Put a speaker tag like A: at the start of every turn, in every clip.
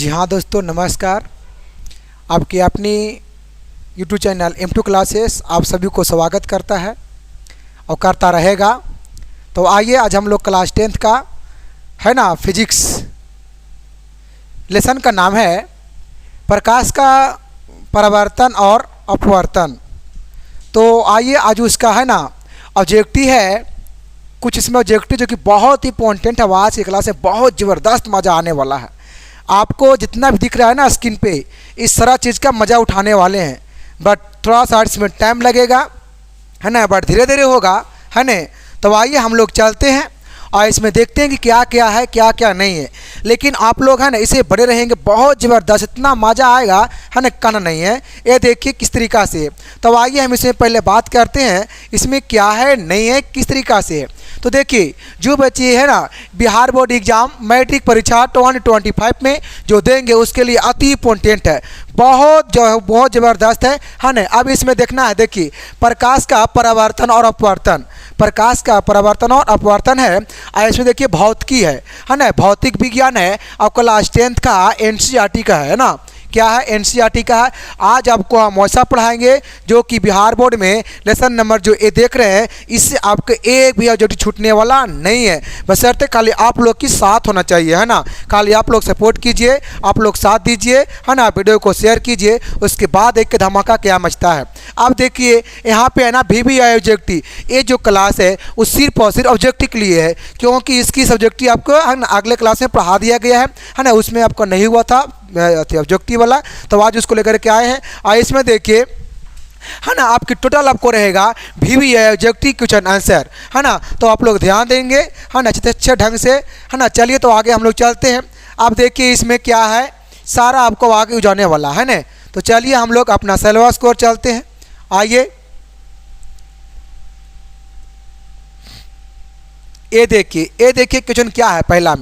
A: जी हाँ दोस्तों, नमस्कार। आपकी अपनी यूट्यूब चैनल M2 क्लासेस आप सभी को स्वागत करता है और करता रहेगा। तो आइए आज हम लोग क्लास 10th का है ना फिजिक्स लेसन का नाम है प्रकाश का परावर्तन और अपवर्तन। तो आइए आज उसका है ना ऑब्जेक्टिव है, कुछ इसमें ऑब्जेक्टिव जो कि बहुत ही इंपॉर्टेंट है। आज की क्लास में बहुत ज़बरदस्त मज़ा आने वाला है। आपको जितना भी दिख रहा है ना स्क्रीन पे, इस सारा चीज़ का मज़ा उठाने वाले हैं। बट थोड़ा सा इसमें टाइम लगेगा है ना, बट धीरे धीरे होगा है ना। तो आइए हम लोग चलते हैं और इसमें देखते हैं कि क्या क्या है क्या क्या नहीं है। लेकिन आप लोग है ना इसे बड़े रहेंगे, बहुत ज़बरदस्त, इतना मज़ा आएगा है ना, कहना नहीं है। ये देखिए किस तरीक़ा से। तो आइए हम इसमें पहले बात करते हैं इसमें क्या है नहीं है, किस तरीक़ा से है। तो देखिए जो बच्चे है ना बिहार बोर्ड एग्ज़ाम मैट्रिक परीक्षा 2025 में जो देंगे उसके लिए अति इम्पोर्टेंट है, बहुत ज़बरदस्त है ना। अब इसमें देखना है, देखिए प्रकाश का परावर्तन और अपवर्तन, प्रकाश का परावर्तन और अपवर्तन है। और इसमें देखिए भौतिकी है ना, भौतिक विज्ञान है और क्लास 10th का NCERT का है ना। क्या है? NCERT का है। आज आपको हम वैसा पढ़ाएंगे जो कि बिहार बोर्ड में लेसन नंबर जो ये देख रहे हैं इससे आपको एक भी ऑब्जेक्टिव छूटने वाला नहीं है। बशर्ते खाली आप लोग की साथ होना चाहिए है ना। खाली आप लोग सपोर्ट कीजिए, आप लोग साथ दीजिए है ना, वीडियो को शेयर कीजिए, उसके बाद एक धमाका क्या मचता है। अब देखिए यहाँ पे है ना VVI ऑब्जेक्टिव, ये जो क्लास है वो सिर्फ और सिर्फ ऑब्जेक्टिव के लिए है, क्योंकि इसकी सब्जेक्टिव आपको है ना अगले क्लास में पढ़ा दिया गया है ना। उसमें आपको नहीं हुआ था ऑब्जेक्टिव वाला, तो आज उसको लेकर के आए हैं। और इसमें देखिए है ना आपकी टोटल आपको रहेगा VVI ऑब्जेक्टिव क्वेश्चन आंसर है ना। तो आप लोग ध्यान देंगे है ना अच्छे ढंग से है ना। चलिए तो आगे हम लोग चलते हैं। आप देखिए इसमें क्या है, सारा आपको आगे जाने वाला है ना। तो चलिए हम लोग अपना सिलेबस की ओर चलते हैं। आइए ये देखिए क्वेश्चन क्या है। पहला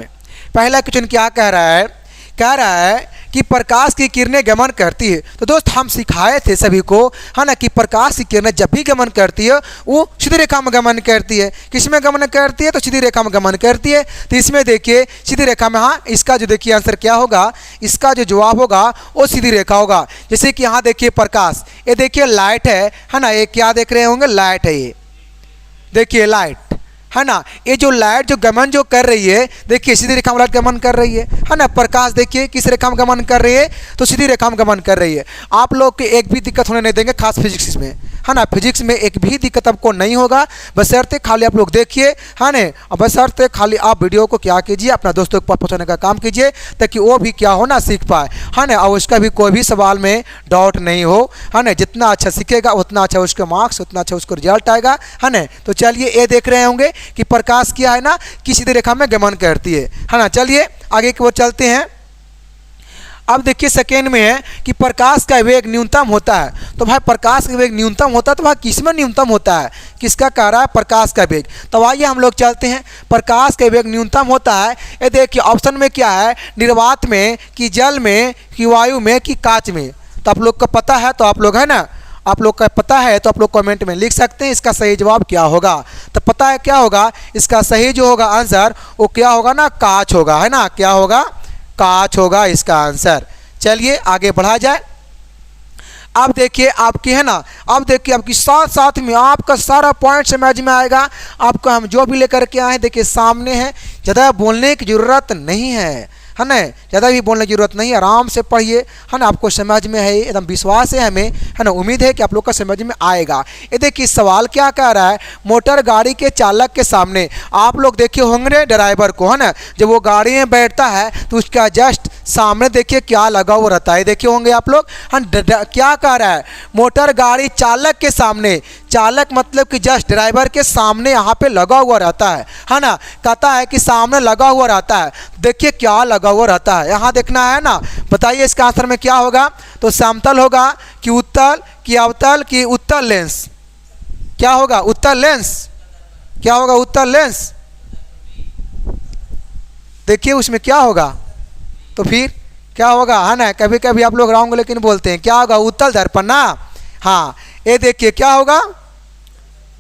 A: क्वेश्चन क्या कह रहा है कि प्रकाश की किरणें गमन करती है। तो दोस्त हम सिखाए थे सभी को है ना कि प्रकाश की किरणें जब भी गमन करती है वो सीधी रेखा में गमन करती है। किस में गमन करती है? तो सीधी रेखा में गमन करती है। तो इसमें देखिए सीधी रेखा में, हाँ इसका जो देखिए आंसर क्या होगा, इसका जो जवाब होगा वो सीधी रेखा होगा। जैसे कि यहाँ देखिए प्रकाश, ये देखिए लाइट है ना, ये क्या देख रहे होंगे, लाइट है। ये देखिए लाइट है ना, ये जो लाइट जो गमन जो कर रही है, देखिए सीधी रेखा में लाइट गमन कर रही है ना। प्रकाश देखिए किस रेखा में गमन कर रही है, तो सीधी रेखा में गमन कर रही है। आप लोग को एक भी दिक्कत होने नहीं देंगे, खास फिजिक्स में है ना। फिजिक्स में एक भी दिक्कत आपको नहीं होगा, बशर्ते खाली आप लोग देखिए है ना। बशर्ते खाली आप वीडियो को क्या कीजिए, अपना दोस्तों के पास पहुँचाने का काम कीजिए, ताकि वो भी क्या हो ना सीख पाए है ना। और उसका भी कोई भी सवाल में डाउट नहीं हो है ना। जितना अच्छा सीखेगा उतना अच्छा उसके मार्क्स, उतना अच्छा उसको रिजल्ट आएगा है ना। तो चलिए ये देख रहे होंगे कि प्रकाश क्या है ना कि सीधी रेखा में गमन करती है ना। चलिए आगे की ओर चलते हैं। अब देखिए सेकेंड में है कि प्रकाश का वेग न्यूनतम होता है। तो भाई प्रकाश का वेग न्यूनतम होता है, तो भाई किस में न्यूनतम होता है, किसका कह रहा है, प्रकाश का वेग। तो आइए हम लोग चलते हैं। प्रकाश का वेग न्यूनतम होता है, ये देखिए ऑप्शन में क्या है, निर्वात में कि जल में कि वायु में कि कांच में। तो आप लोग को पता है, तो आप लोग है ना, आप लोग का पता है तो आप लोग कमेंट में लिख सकते हैं इसका सही जवाब क्या होगा। तो पता है क्या होगा, इसका सही जो होगा आंसर वो क्या होगा ना, कांच होगा है ना। क्या होगा, कांच होगा इसका आंसर। चलिए आगे बढ़ा जाए। अब देखिए आपकी है ना, अब देखिए आपकी साथ में आपका सारा पॉइंट समझ में आएगा। आपको हम जो भी लेकर के आए देखिए सामने है, ज़्यादा बोलने की ज़रूरत नहीं है ना, ज़्यादा भी बोलने की जरूरत नहीं है। आराम से पढ़िए है ना, आपको समझ में है, एकदम विश्वास है हमें है ना, उम्मीद है कि आप लोग का समझ में आएगा। ये देखिए सवाल क्या कह रहा है, मोटर गाड़ी के चालक के सामने, आप लोग देखिए होंगे ड्राइवर को है ना, जब वो गाड़ी में बैठता है तो उसका जस्ट सामने देखिए क्या लगा हुआ रहता है, देखिए होंगे आप लोग। हाँ क्या कह रहा है, मोटर गाड़ी चालक के सामने, चालक मतलब कि जस्ट ड्राइवर के सामने यहाँ पे लगा हुआ रहता है ना। कहता है कि सामने लगा हुआ रहता है, देखिए क्या लगा हुआ रहता है, यहाँ देखना है ना। बताइए इसका आंसर में क्या होगा, तो समतल होगा कि उत्तल कि अवतल कि उत्तल लेंस। क्या होगा, उत्तल लेंस। क्या होगा, उत्तल लेंस। देखिए उसमें क्या होगा, तो फिर क्या होगा है ना। कभी कभी आप लोग रॉन्ग लेकिन बोलते हैं, क्या होगा, उत्तल दर्पण ना। हाँ ये देखिए क्या होगा,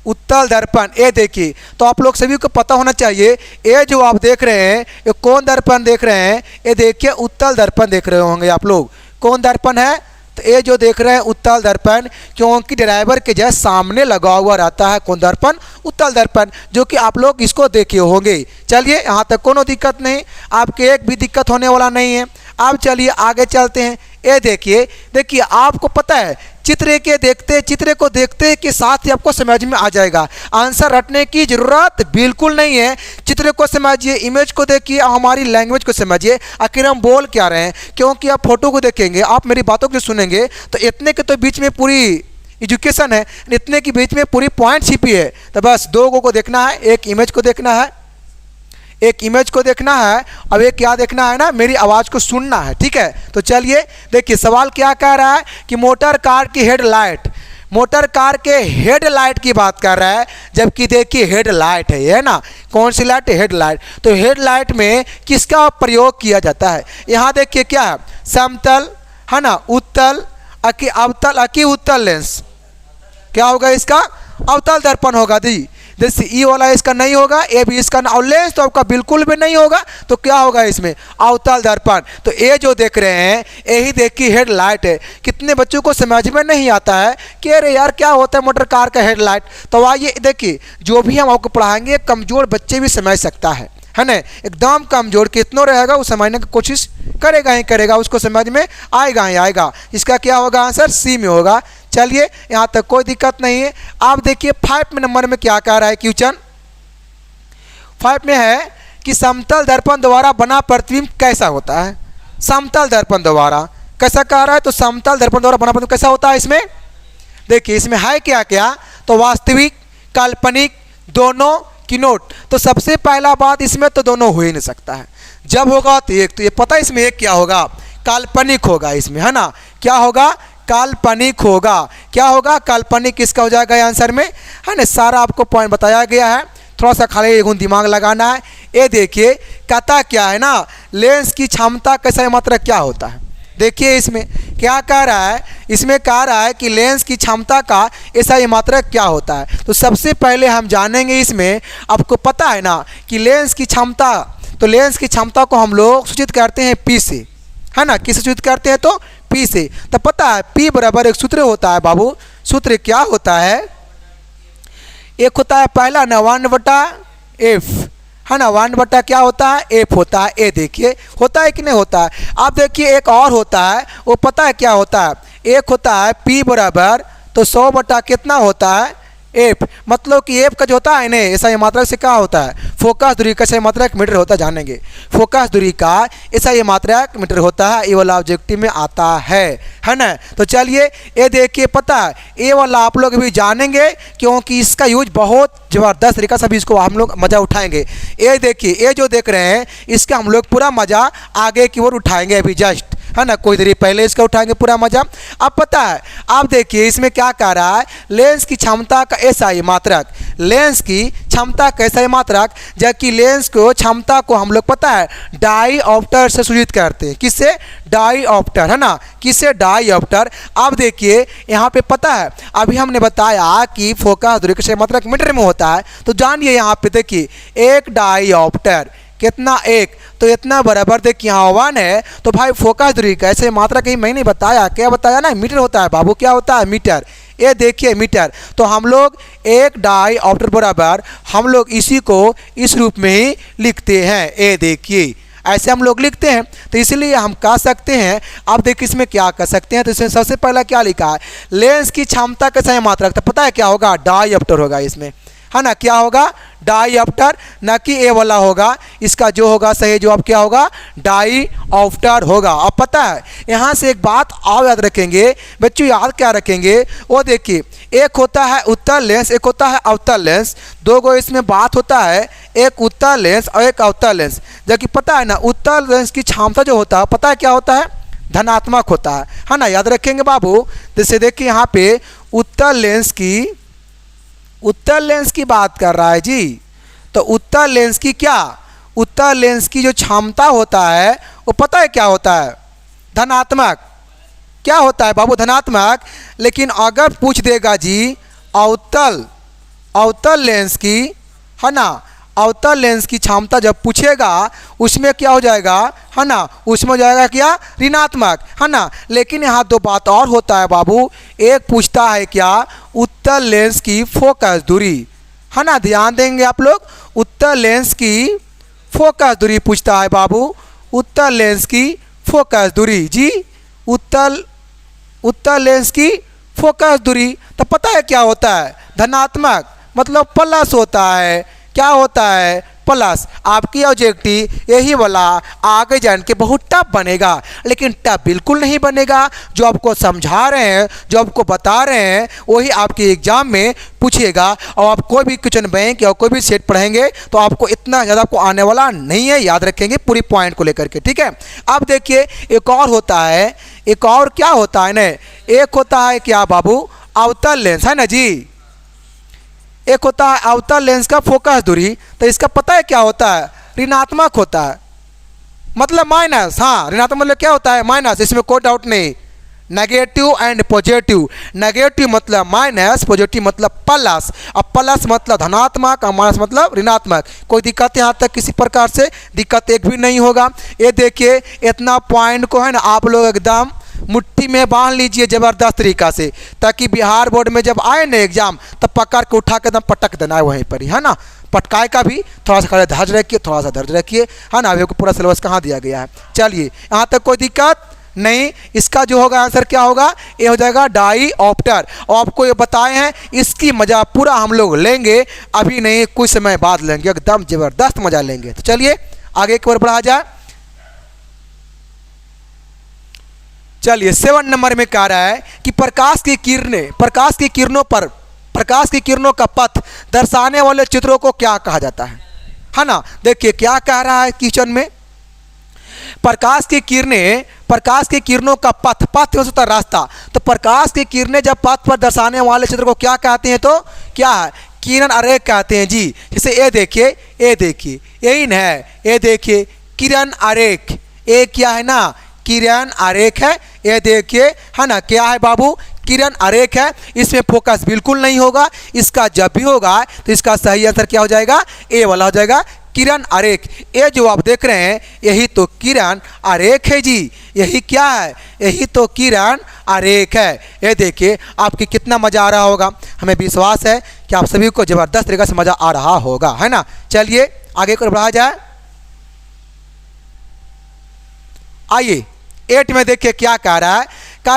A: उत्तल दर्पण। ये देखिए, तो आप लोग सभी को पता होना चाहिए, ये जो आप देख रहे हैं ये कौन दर्पण देख रहे हैं? ये देखिए उत्तल दर्पण देख रहे होंगे आप लोग। कौन दर्पण है? तो ये जो देख रहे हैं उत्तल दर्पण, क्योंकि ड्राइवर के जस्ट सामने लगा हुआ रहता है कौन दर्पण? उत्तल दर्पण, जो कि आप लोग इसको देखे होंगे। चलिए यहाँ तक कोनो दिक्कत नहीं, आपके एक भी दिक्कत होने वाला नहीं है। अब चलिए आगे चलते हैं। ये देखिए, देखिए आपको पता है चित्र को देखते के साथ ही आपको समझ में आ जाएगा, आंसर रटने की जरूरत बिल्कुल नहीं है। चित्र को समझिए, इमेज को देखिए, हमारी लैंग्वेज को समझिए, आखिर हम बोल क्या रहे हैं। क्योंकि आप फोटो को देखेंगे, आप मेरी बातों को सुनेंगे, तो इतने के तो बीच में पूरी एजुकेशन है, इतने के बीच में पूरी पॉइंट छिपी है। तो बस दो को देखना है, एक इमेज को देखना है, एक इमेज को देखना है। अब एक क्या देखना है ना, मेरी आवाज़ को सुनना है, ठीक है। तो चलिए देखिए सवाल क्या कह रहा है कि मोटर कार की हेडलाइट, मोटर कार के हेडलाइट की बात कर रहा है, जबकि देखिए हेडलाइट है, ये ना कौन सी लाइट है? हेडलाइट। तो हेडलाइट में किसका प्रयोग किया जाता है? यहाँ देखिए क्या है, समतल है ना, उत्तल, अवतल, उत्तल लेंस। क्या होगा इसका? अवतल दर्पण होगा दी। जैसे ई वाला इसका नहीं होगा, ए भी इसका और लेंस तो आपका बिल्कुल भी नहीं होगा, तो क्या होगा इसमें? अवतल दर्पण। तो ये जो देख रहे हैं यही देखिए हेडलाइट है। कितने बच्चों को समझ में नहीं आता है कि अरे यार क्या होता है मोटर कार का हेडलाइट। तो आइए देखिए, जो भी हम आपको पढ़ाएंगे कमज़ोर बच्चे भी समझ सकता है ना, एकदम कमज़ोर कितनों रहेगा वो समझने की कोशिश करेगा ही करेगा, उसको समझ में आएगा ही आएगा। इसका क्या होगा आंसर? सी में होगा। चलिए यहाँ तक कोई दिक्कत नहीं है। आप देखिए 5 नंबर में क्या कह रहा है क्वेश्चन? 5 में है कि समतल दर्पण द्वारा बना प्रतिबिंब कैसा होता है? समतल दर्पण द्वारा कैसा कह रहा है? तो समतल दर्पण द्वारा बना प्रतिबिंब कैसा होता है? इसमें देखिए इसमें है क्या क्या, तो वास्तविक, काल्पनिक, दोनों की नोट। तो सबसे पहला बात इसमें तो दोनों हो ही नहीं सकता है। जब होगा तो एक, तो ये पता है इसमें एक क्या होगा? काल्पनिक होगा इसमें, है ना। क्या होगा? काल्पनिक होगा। क्या होगा? काल्पनिक। किसका हो जाएगा आंसर में, है ना। सारा आपको पॉइंट बताया गया है, थोड़ा सा खाली एक दिमाग लगाना है। ये देखिए कहता क्या है ना, लेंस की क्षमता कैसा मात्रा क्या होता है? देखिए इसमें क्या कह रहा है, इसमें कह रहा है कि लेंस की क्षमता का ऐसा ही मात्रक क्या होता है। तो सबसे पहले हम जानेंगे इसमें, आपको पता है ना कि लेंस की क्षमता, तो लेंस की क्षमता को हम लोग सूचित करते हैं पी से, है ना। किससे सूचित करते हैं? तो पी से। तो पता है पी बराबर एक सूत्र होता है बाबू। सूत्र क्या होता है? एक होता है पहला ना 1/f, है ना। 1/ क्या होता है? एफ होता है। ए देखिए होता है कि नहीं होता है। आप देखिए एक और होता है, वो पता है क्या होता है? एक होता है पी बराबर तो 100/ कितना होता है? एफ। मतलब कि एफ का जो होता है ना ऐसा ये मात्रक से क्या होता है? फोकस दूरी का ऐसा मात्रक मीटर होता है, जानेंगे। फोकस दूरी का ऐसा ये मात्रक मीटर होता है, ये वाला ऑब्जेक्टिव में आता है ना। तो चलिए ये देखिए पता है ये वाला आप लोग भी जानेंगे, क्योंकि इसका यूज बहुत ज़बरदस्त तरीका से भी इसको हम लोग मज़ा उठाएंगे। ये देखिए ये जो देख रहे हैं इसका हम लोग पूरा मज़ा आगे की ओर उठाएंगे अभी जस्ट, है ना। कोई देरी पहले इसका उठाएंगे पूरा मजा। अब पता है आप देखिए इसमें क्या कह रहा है, लेंस की क्षमता का ऐसा ही मात्रक, लेंस की क्षमता कैसा ही मात्रक, जबकि लेंस को क्षमता को हम लोग पता है डाईऑप्टर से सूचित करते हैं। किससे? डाईऑप्टर, है ना। किससे? डाईऑप्टर। अब देखिए यहाँ पे पता है अभी हमने बताया कि फोकस दूरी कैसे मात्रक मीटर में होता है, तो जानिए यहाँ पे देखिए एक डाईऑप्टर कितना? एक। तो इतना बराबर देखिए यहाँ 1 है, तो भाई फोकस दूरी का ऐसे मात्रा कहीं मैंने बताया, क्या बताया ना? मीटर होता है बाबू। क्या होता है? मीटर। ये देखिए मीटर। तो हम लोग एक डाईऑप्टर बराबर हम लोग इसी को इस रूप में ही लिखते हैं। ये देखिए ऐसे हम लोग लिखते हैं, तो इसलिए हम कह सकते हैं। अब देखिए इसमें क्या कर सकते हैं, तो इसमें सबसे पहला क्या लिखा है? लेंस की क्षमता कैसा है मात्रक, तो पता है क्या होगा? डाईऑप्टर होगा इसमें, है ना। क्या होगा? डाईऑप्टर, ना कि ए वाला होगा। इसका जो होगा सही जवाब क्या होगा? डाईऑप्टर होगा। अब पता है यहाँ से एक बात और याद रखेंगे बच्चों, याद क्या रखेंगे? वो देखिए एक होता है उत्तल लेंस, एक होता है अवतल लेंस। दो गो इसमें बात होता है, एक उत्तल लेंस और एक अवतल लेंस। जबकि पता है ना उत्तल लेंस की क्षमता जो होता है पता है क्या होता है? धनात्मक होता है ना। याद रखेंगे बाबू। जैसे देखिए यहाँ पे उत्तल लेंस की बात कर रहा है जी। तो उत्तल लेंस की क्या? उत्तल लेंस की जो क्षमता होता है वो पता है क्या होता है? धनात्मक। क्या होता है बाबू? धनात्मक। लेकिन अगर पूछ देगा जी अवतल अवतल लेंस की, है ना, अवतल लेंस की क्षमता जब पूछेगा उसमें क्या हो जाएगा, है ना, उसमें हो जाएगा क्या, ऋणात्मक, है ना। लेकिन यहाँ दो बात और होता है बाबू, एक पूछता है क्या, उत्तल लेंस की फोकस दूरी, है ना, ध्यान देंगे आप लोग, उत्तल लेंस की फोकस दूरी पूछता है बाबू, उत्तल लेंस की फोकस दूरी जी, उत्तल लेंस की फोकस दूरी। तो पता है क्या होता है, धनात्मक, मतलब प्लस होता है, क्या होता है, प्लस। आपकी ऑब्जेक्टिव यही वाला आगे जान के बहुत टफ बनेगा, लेकिन टफ बिल्कुल नहीं बनेगा। जो आपको समझा रहे हैं, जो आपको बता रहे हैं, वही आपके एग्जाम में पूछेगा। और आप कोई भी क्वेश्चन बैंक या कोई भी सेट पढ़ेंगे तो आपको इतना ज़्यादा आपको आने वाला नहीं है, याद रखेंगे पूरी पॉइंट को लेकर के, ठीक है। अब देखिए एक और होता है, एक और क्या होता है ना, एक होता है क्या बाबू, अवतल लेंस, है ना जी, एक होता है अवतल लेंस का फोकस दूरी। तो इसका पता है क्या होता है, ऋणात्मक होता है, मतलब माइनस, हाँ ऋणात्मक मतलब क्या होता है, माइनस, इसमें कोई डाउट नहीं। नेगेटिव एंड पॉजिटिव, नेगेटिव मतलब माइनस, पॉजिटिव मतलब प्लस, अब प्लस मतलब धनात्मक और माइनस मतलब ऋणात्मक। कोई दिक्कत यहाँ तक किसी प्रकार से दिक्कत एक भी नहीं होगा। ये देखिए इतना पॉइंट को है ना आप लोग एकदम मुट्ठी में बांध लीजिए ज़बरदस्त तरीका से, ताकि बिहार बोर्ड में जब आए ना एग्जाम तब पकड़ के उठा के एकदम पटक देना है वहीं पर ही, है ना। पटकाए का भी थोड़ा सा धैर्य रखिए, थोड़ा सा धैर्य रखिए, है ना। अभी को पूरा सिलेबस कहाँ दिया गया है। चलिए यहाँ तक कोई दिक्कत नहीं। इसका जो होगा आंसर क्या होगा, ये हो जाएगा डाईऑप्टर। और आपको ये बताए हैं, इसकी मज़ा पूरा हम लोग लेंगे, अभी नहीं कुछ समय बाद लेंगे, एकदम ज़बरदस्त मज़ा लेंगे। तो चलिए आगे एक बार बढ़ा जाए। चलिए 7 नंबर में कह रहा है कि प्रकाश की किरणों पर प्रकाश की किरणों का पथ दर्शाने वाले चित्रों को क्या कहा जाता है ना। देखिए क्या कह रहा है क्वेश्चन में, प्रकाश की किरणों का पथ हो सकता है रास्ता। तो प्रकाश की किरणें जब पथ पर दर्शाने वाले चित्र को क्या कहते हैं, तो क्या है, किरण आरेख कहते हैं जी। जैसे ये देखिए यही न है, ये देखिए किरण आरेख, ये क्या है ना, किरण आरेख है। ये देखिए है ना, क्या है बाबू, किरण आरेख है। इसमें फोकस बिल्कुल नहीं होगा, इसका जब भी होगा तो इसका सही आंसर क्या हो जाएगा, ए वाला हो जाएगा, किरण आरेख। ये जो आप देख रहे हैं यही तो किरण आरेख है जी, यही क्या है, यही तो किरण आरेख है। ये देखिए आपकी कितना मज़ा आ रहा होगा, हमें विश्वास है कि आप सभी को ज़बरदस्त तरीके से मज़ा आ रहा होगा, है ना। चलिए आगे को बढ़ाया जाए। आइए 8 में देखिए क्या कह रहा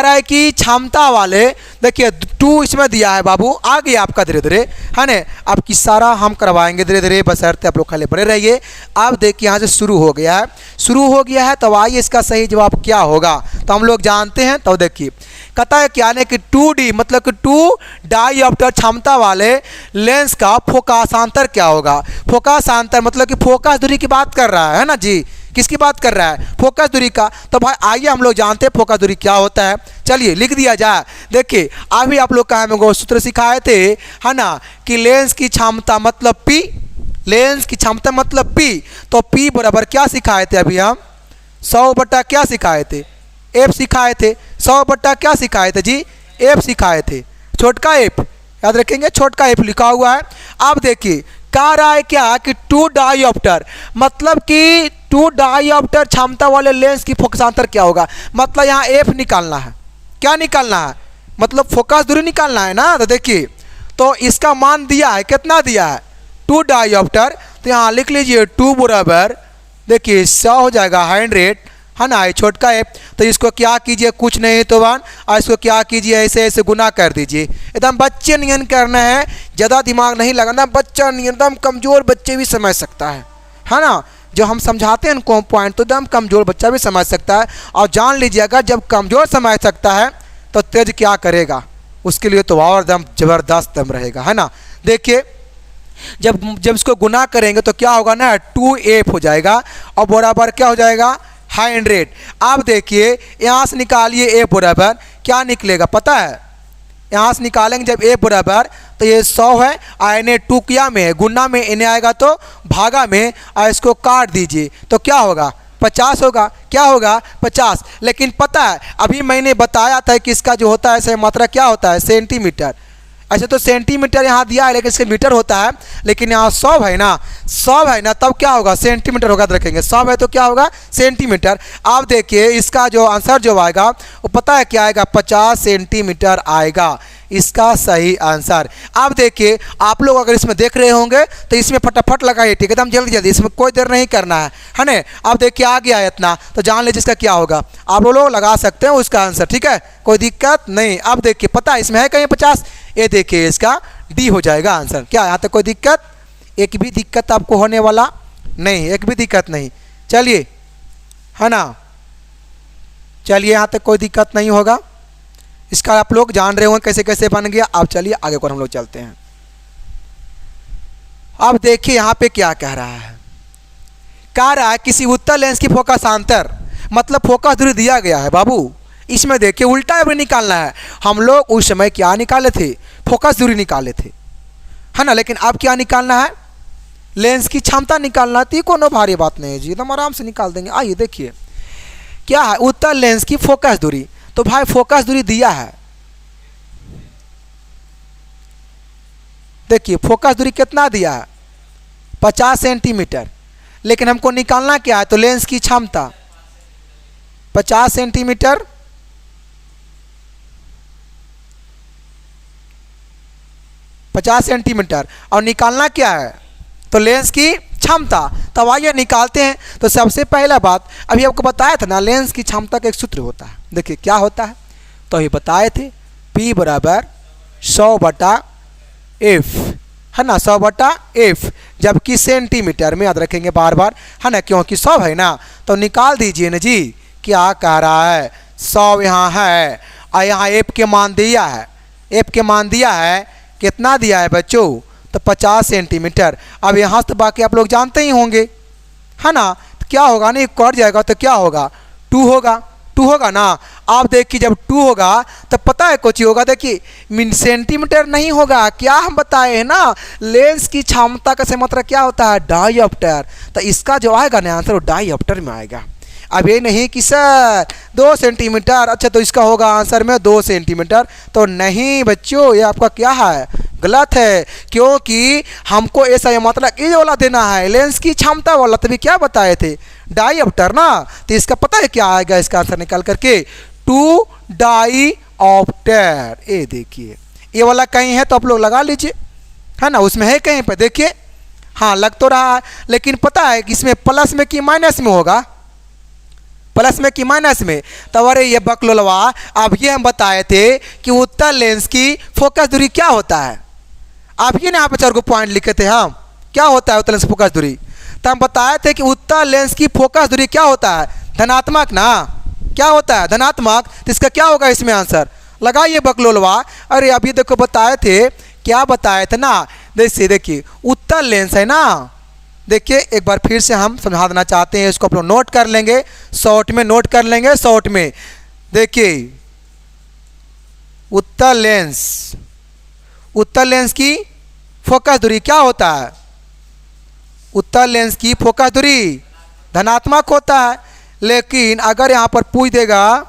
A: है कि क्षमता वाले, देखिए 2 इसमें दिया है बाबू, आ गया आपका धीरे धीरे, है ना। आपकी सारा हम करवाएंगे धीरे धीरे, बशर्ते आप लोग खाली बने रहिए। अब देखिए यहाँ से शुरू हो गया है, तो आइए इसका सही जवाब क्या होगा, तो हम लोग जानते हैं। तो देखिए कहता है क्या है कि 2D मतलब कि 2 डाईऑप्टर क्षमता वाले लेंस का फोकसांतर क्या होगा। फोकसांतर मतलब कि फोकस दूरी की बात कर रहा है ना जी, किसकी बात कर रहा है, फोकस दूरी का। तो भाई आइए हम लोग जानते हैं फोकस दूरी क्या होता है। चलिए लिख दिया जाए। देखिए अभी आप लोग का हमें सूत्र सिखाए थे, है ना, कि लेंस की क्षमता मतलब P, लेंस की क्षमता मतलब P। तो P बराबर क्या सिखाए थे अभी हम, 100 बटा क्या सिखाए थे, F सिखाए थे। 100 बटा क्या सिखाए थे जी, F सिखाए थे, छोटका F, याद रखेंगे छोटका F लिखा हुआ है। अब देखिए कह रहा है क्या कि 2 डाईऑप्टर मतलब कि 2 डाईऑप्टर क्षमता वाले लेंस की फोकसांतर क्या होगा, मतलब यहाँ F निकालना है। क्या निकालना है, मतलब फोकस दूरी निकालना है ना। तो देखिए तो इसका मान दिया है, कितना दिया है, 2 डाईऑप्टर। तो यहाँ लिख लीजिए 2 बराबर, देखिए 100 हो जाएगा 100, है ना, ये छोटका है। तो इसको क्या कीजिए, कुछ नहीं तो वन, और इसको क्या कीजिए, ऐसे ऐसे गुना कर दीजिए। एकदम बच्चे नियन करना है, ज़्यादा दिमाग नहीं लगाना, बच्चा एकदम कमज़ोर बच्चे भी समझ सकता है ना। जो हम समझाते हैं उनको पॉइंट तो एकदम कमज़ोर बच्चा भी समझ सकता है। और जान लीजिएगा जब कमज़ोर समझ सकता है तो तेज क्या करेगा, उसके लिए तो और एकदम ज़बरदस्त दम रहेगा, है ना। देखिए जब इसको गुना करेंगे तो क्या होगा ना, 2F हो जाएगा और बराबर क्या हो जाएगा, 100। अब देखिए यहाँ से निकालिए A बराबर क्या निकलेगा पता है, यहाँ से निकालेंगे जब A बराबर तो ये 100 है, और इन्हें 2 किया में गुना में इन्हें आएगा तो भागा में, और इसको काट दीजिए तो क्या होगा, 50 होगा। क्या होगा, 50। लेकिन पता है अभी मैंने बताया था कि इसका जो होता है सही मात्रा क्या होता है, सेंटीमीटर। ऐसे तो सेंटीमीटर यहाँ दिया है लेकिन इसके मीटर होता है, लेकिन यहाँ 100 है ना, 100 है ना, तब क्या होगा सेंटीमीटर होगा, तो रखेंगे 100 है तो क्या होगा सेंटीमीटर। आप देखिए इसका जो आंसर जो आएगा वो पता है क्या आएगा, 50 सेंटीमीटर आएगा इसका सही आंसर। आप देखिए आप लोग अगर इसमें देख रहे होंगे तो इसमें फटाफट लगाइए, ठीक है, एकदम जल्दी जल्दी, इसमें कोई देर नहीं करना है ना। आप देखिए आ गया है इतना, तो जान लीजिए इसका क्या होगा। आप लोग लगा सकते हैं उसका आंसर, ठीक है, कोई दिक्कत नहीं। अब देखिए पता है इसमें है कहीं 50, ये देखिए इसका डी हो जाएगा आंसर। क्या यहाँ तक कोई दिक्कत, एक भी दिक्कत आपको होने वाला नहीं, एक भी दिक्कत नहीं। चलिए है ना, चलिए यहाँ तक कोई दिक्कत नहीं होगा। इसका आप लोग जान रहे होंगे कैसे कैसे बन गया। अब चलिए आगे को हम लोग चलते हैं। अब देखिए यहाँ पे क्या कह रहा है, कह रहा है किसी उत्तल लेंस की फोकस अंतर, मतलब फोकस दूरी दिया गया है बाबू। इसमें देखिए उल्टा भी निकालना है। हम लोग उस समय क्या निकाले थे, फोकस दूरी निकाले थे, है ना, लेकिन अब क्या निकालना है, लेंस की क्षमता निकालना थी। कोनो भारी बात नहीं है जी, एकदम आराम से निकाल देंगे। आइए देखिए क्या है, उत्तल लेंस की फोकस दूरी। तो भाई फोकस दूरी दिया है, देखिए फोकस दूरी कितना दिया है 50 सेंटीमीटर, लेकिन हमको निकालना क्या है, तो लेंस की क्षमता 50 सेंटीमीटर, और निकालना क्या है, तो लेंस की क्षमता। तब आइए निकालते हैं। तो सबसे पहला बात अभी आपको बताया था ना, लेंस की क्षमता का एक सूत्र होता है। देखिए क्या होता है, तो ये बताए थे P बराबर 100/F, है ना, 100/F, जबकि सेंटीमीटर में याद रखेंगे बार बार, है ना, क्योंकि 100 है ना। तो निकाल दीजिए ना जी, क्या कह रहा है, 100 यहाँ है और यहाँ F के मान दिया है, F के मान दिया है, कितना दिया है बच्चों, तो 50 सेंटीमीटर। अब यहाँ से तो बाकी आप लोग जानते ही होंगे, है ना, तो क्या होगा नहीं, कट जाएगा तो क्या होगा 2 होगा, 2 होगा ना। आप देखिए जब 2 होगा तो पता है कुछ होगा, देखिए सेंटीमीटर नहीं होगा, क्या हम बताए हैं ना, लेंस की क्षमता का से मतलब क्या होता है, डायऑप्टर। तो इसका जो आएगा ना आंसर वो डायऑप्टर में आएगा। अब ये नहीं कि सर 2 सेंटीमीटर, अच्छा तो इसका होगा आंसर में 2 सेंटीमीटर, तो नहीं बच्चों, ये आपका क्या है, गलत है, क्योंकि हमको ऐसा ये मतलब ये वाला देना है, लेंस की क्षमता वाला, तभी क्या बताए थे, डायऑप्टर ना। तो इसका पता है क्या आएगा इसका आंसर निकाल करके, 2 डायऑप्टर। ये देखिए ये वाला कहीं है तो आप लोग लगा लीजिए, है ना, उसमें है कहीं पर, देखिए हाँ लग तो रहा है, लेकिन पता है कि इसमें प्लस में कि माइनस में होगा, प्लस में कि माइनस में। तो अरे ये बकलोलवा, अब ये हम बताए थे कि उत्तल लेंस की फोकस दूरी क्या होता है। आप ये ना यहाँ पे 4 पॉइंट लिखे थे हम, क्या होता है उत्तल लेंस की फोकस दूरी। तो हम बताए थे कि उत्तल लेंस की फोकस दूरी क्या होता है, धनात्मक ना, क्या होता है धनात्मक। तो इसका क्या होगा इसमें आंसर, लगाइए बकलोलवा। अरे अभी देखो बताए थे, क्या बताए थे ना, देखिए उत्तल लेंस है ना, देखिए एक बार फिर से हम समझा देना चाहते हैं, इसको आप लोग नोट कर लेंगे, शॉर्ट में नोट कर लेंगे, शॉर्ट में। देखिए उत्तल लेंस की फोकस दूरी क्या होता है, उत्तल लेंस की फोकस दूरी धनात्मक होता है, लेकिन अगर यहाँ पर पूछ देगा